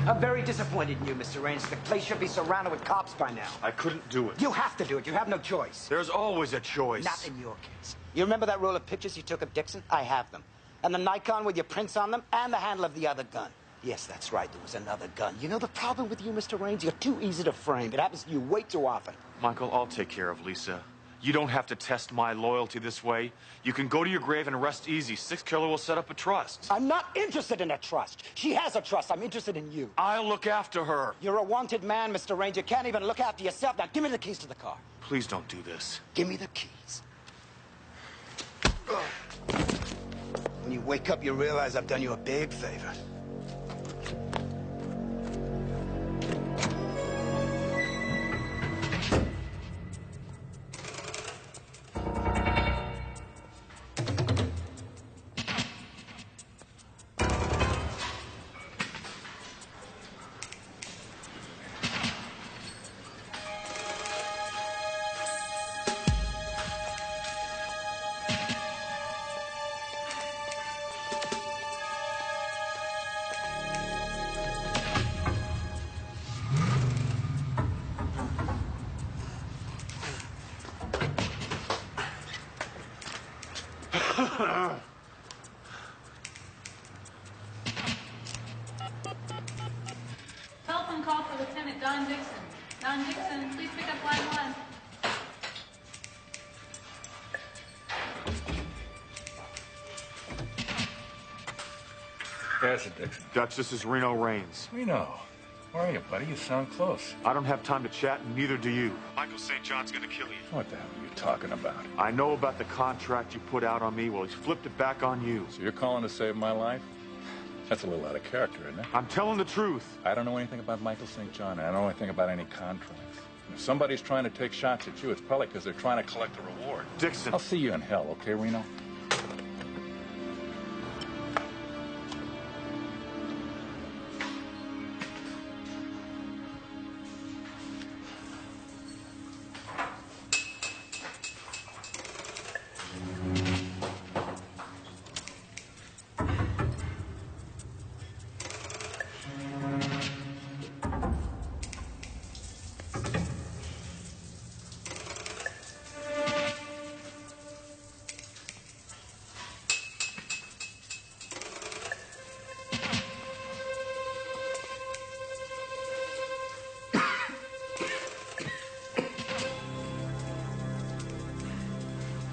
I'm very disappointed in you, Mr. Raines. The place should be surrounded with cops by now. I couldn't do it. You have to do it. You have no choice. There's always a choice. Not in your case. You remember that roll of pictures you took of Dixon? I have them. And the Nikon with your prints on them, and the handle of the other gun. Yes, that's right. There was another gun. You know the problem with you, Mr. Raines? You're too easy to frame. It happens to you way too often. Michael, I'll take care of Lisa. You don't have to test my loyalty this way. You can go to your grave and rest easy. Six Killer will set up a trust. I'm not interested in a trust. She has a trust. I'm interested in you. I'll look after her. You're a wanted man, Mr. Raines. You can't even look after yourself. Now, give me the keys to the car. Please don't do this. Give me the keys. When you wake up, you realize I've done you a big favor. Telephone call for Lieutenant Don Dixon. Don Dixon, please pick up line 1. Yes, Dixon. Dutch, this is Reno Raines. Reno, where are you, buddy? You sound close. I don't have time to chat, and neither do you. Michael St. John's gonna kill you. What the hell are you talking about? I know about the contract you put out on me. Well, he's flipped it back on you. So you're calling to save my life? That's a little out of character, isn't it? I'm telling the truth. I don't know anything about Michael St. John. I don't know anything about any contracts. If somebody's trying to take shots at you, it's probably because they're trying to collect a reward. Dixon. I'll see you in hell, okay, Reno?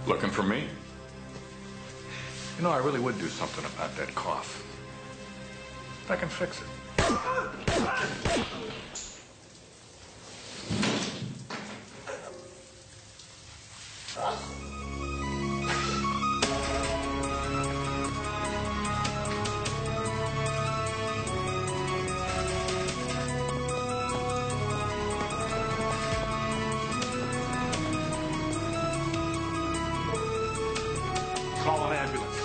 Looking for me? You know, I really would do something about that cough. I can fix it. Call an ambulance.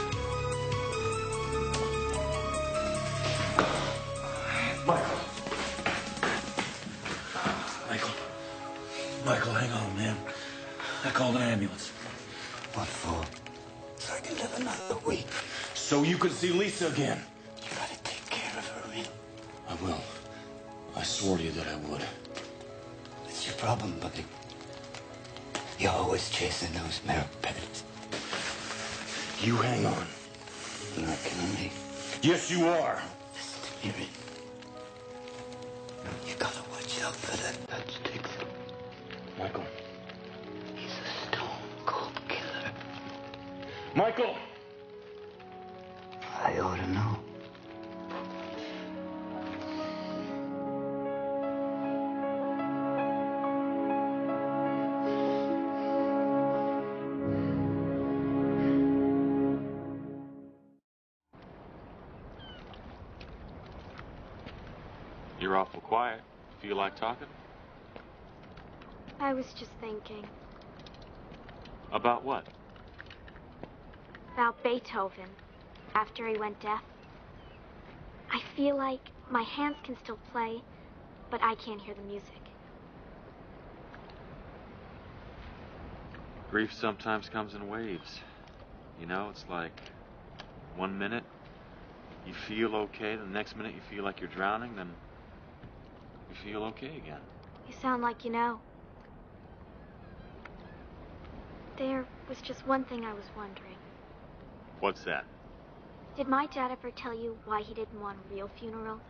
Michael, hang on, man. I called an ambulance. What for? So I can live another week. So you can see Lisa again. You gotta take care of her, man. I will. I swore to you that I would. It's your problem, buddy. You're always chasing those merit pennies. You hang on. You're not killing me. Yes, you are. Listen to me, Rin. You gotta watch out for that Dutch Dixon. Michael. He's a stone-cold killer. Michael! I ought to know. You're awful quiet. Feel like talking? I was just thinking About what? about Beethoven after he went deaf. I feel like my hands can still play, but I can't hear the music. Grief sometimes comes in waves. You know, it's like 1 minute you feel okay, the next minute you feel like you're drowning, then you feel okay again. You sound like you know. There was just one thing I was wondering. What's that? Did my dad ever tell you why he didn't want a real funeral?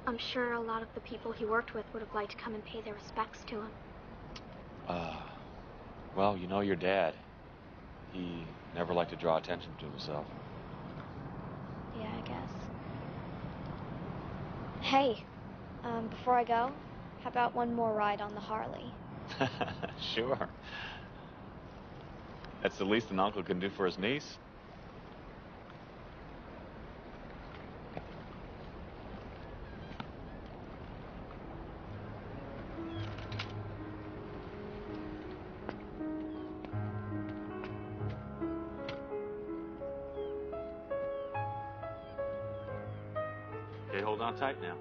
I'm sure a lot of the people he worked with would have liked to come and pay their respects to him. Well, you know your dad. He never liked to draw attention to himself. Yeah, I guess. Hey, before I go, how about one more ride on the Harley? Sure. That's the least an uncle can do for his niece. Okay, hold on tight now.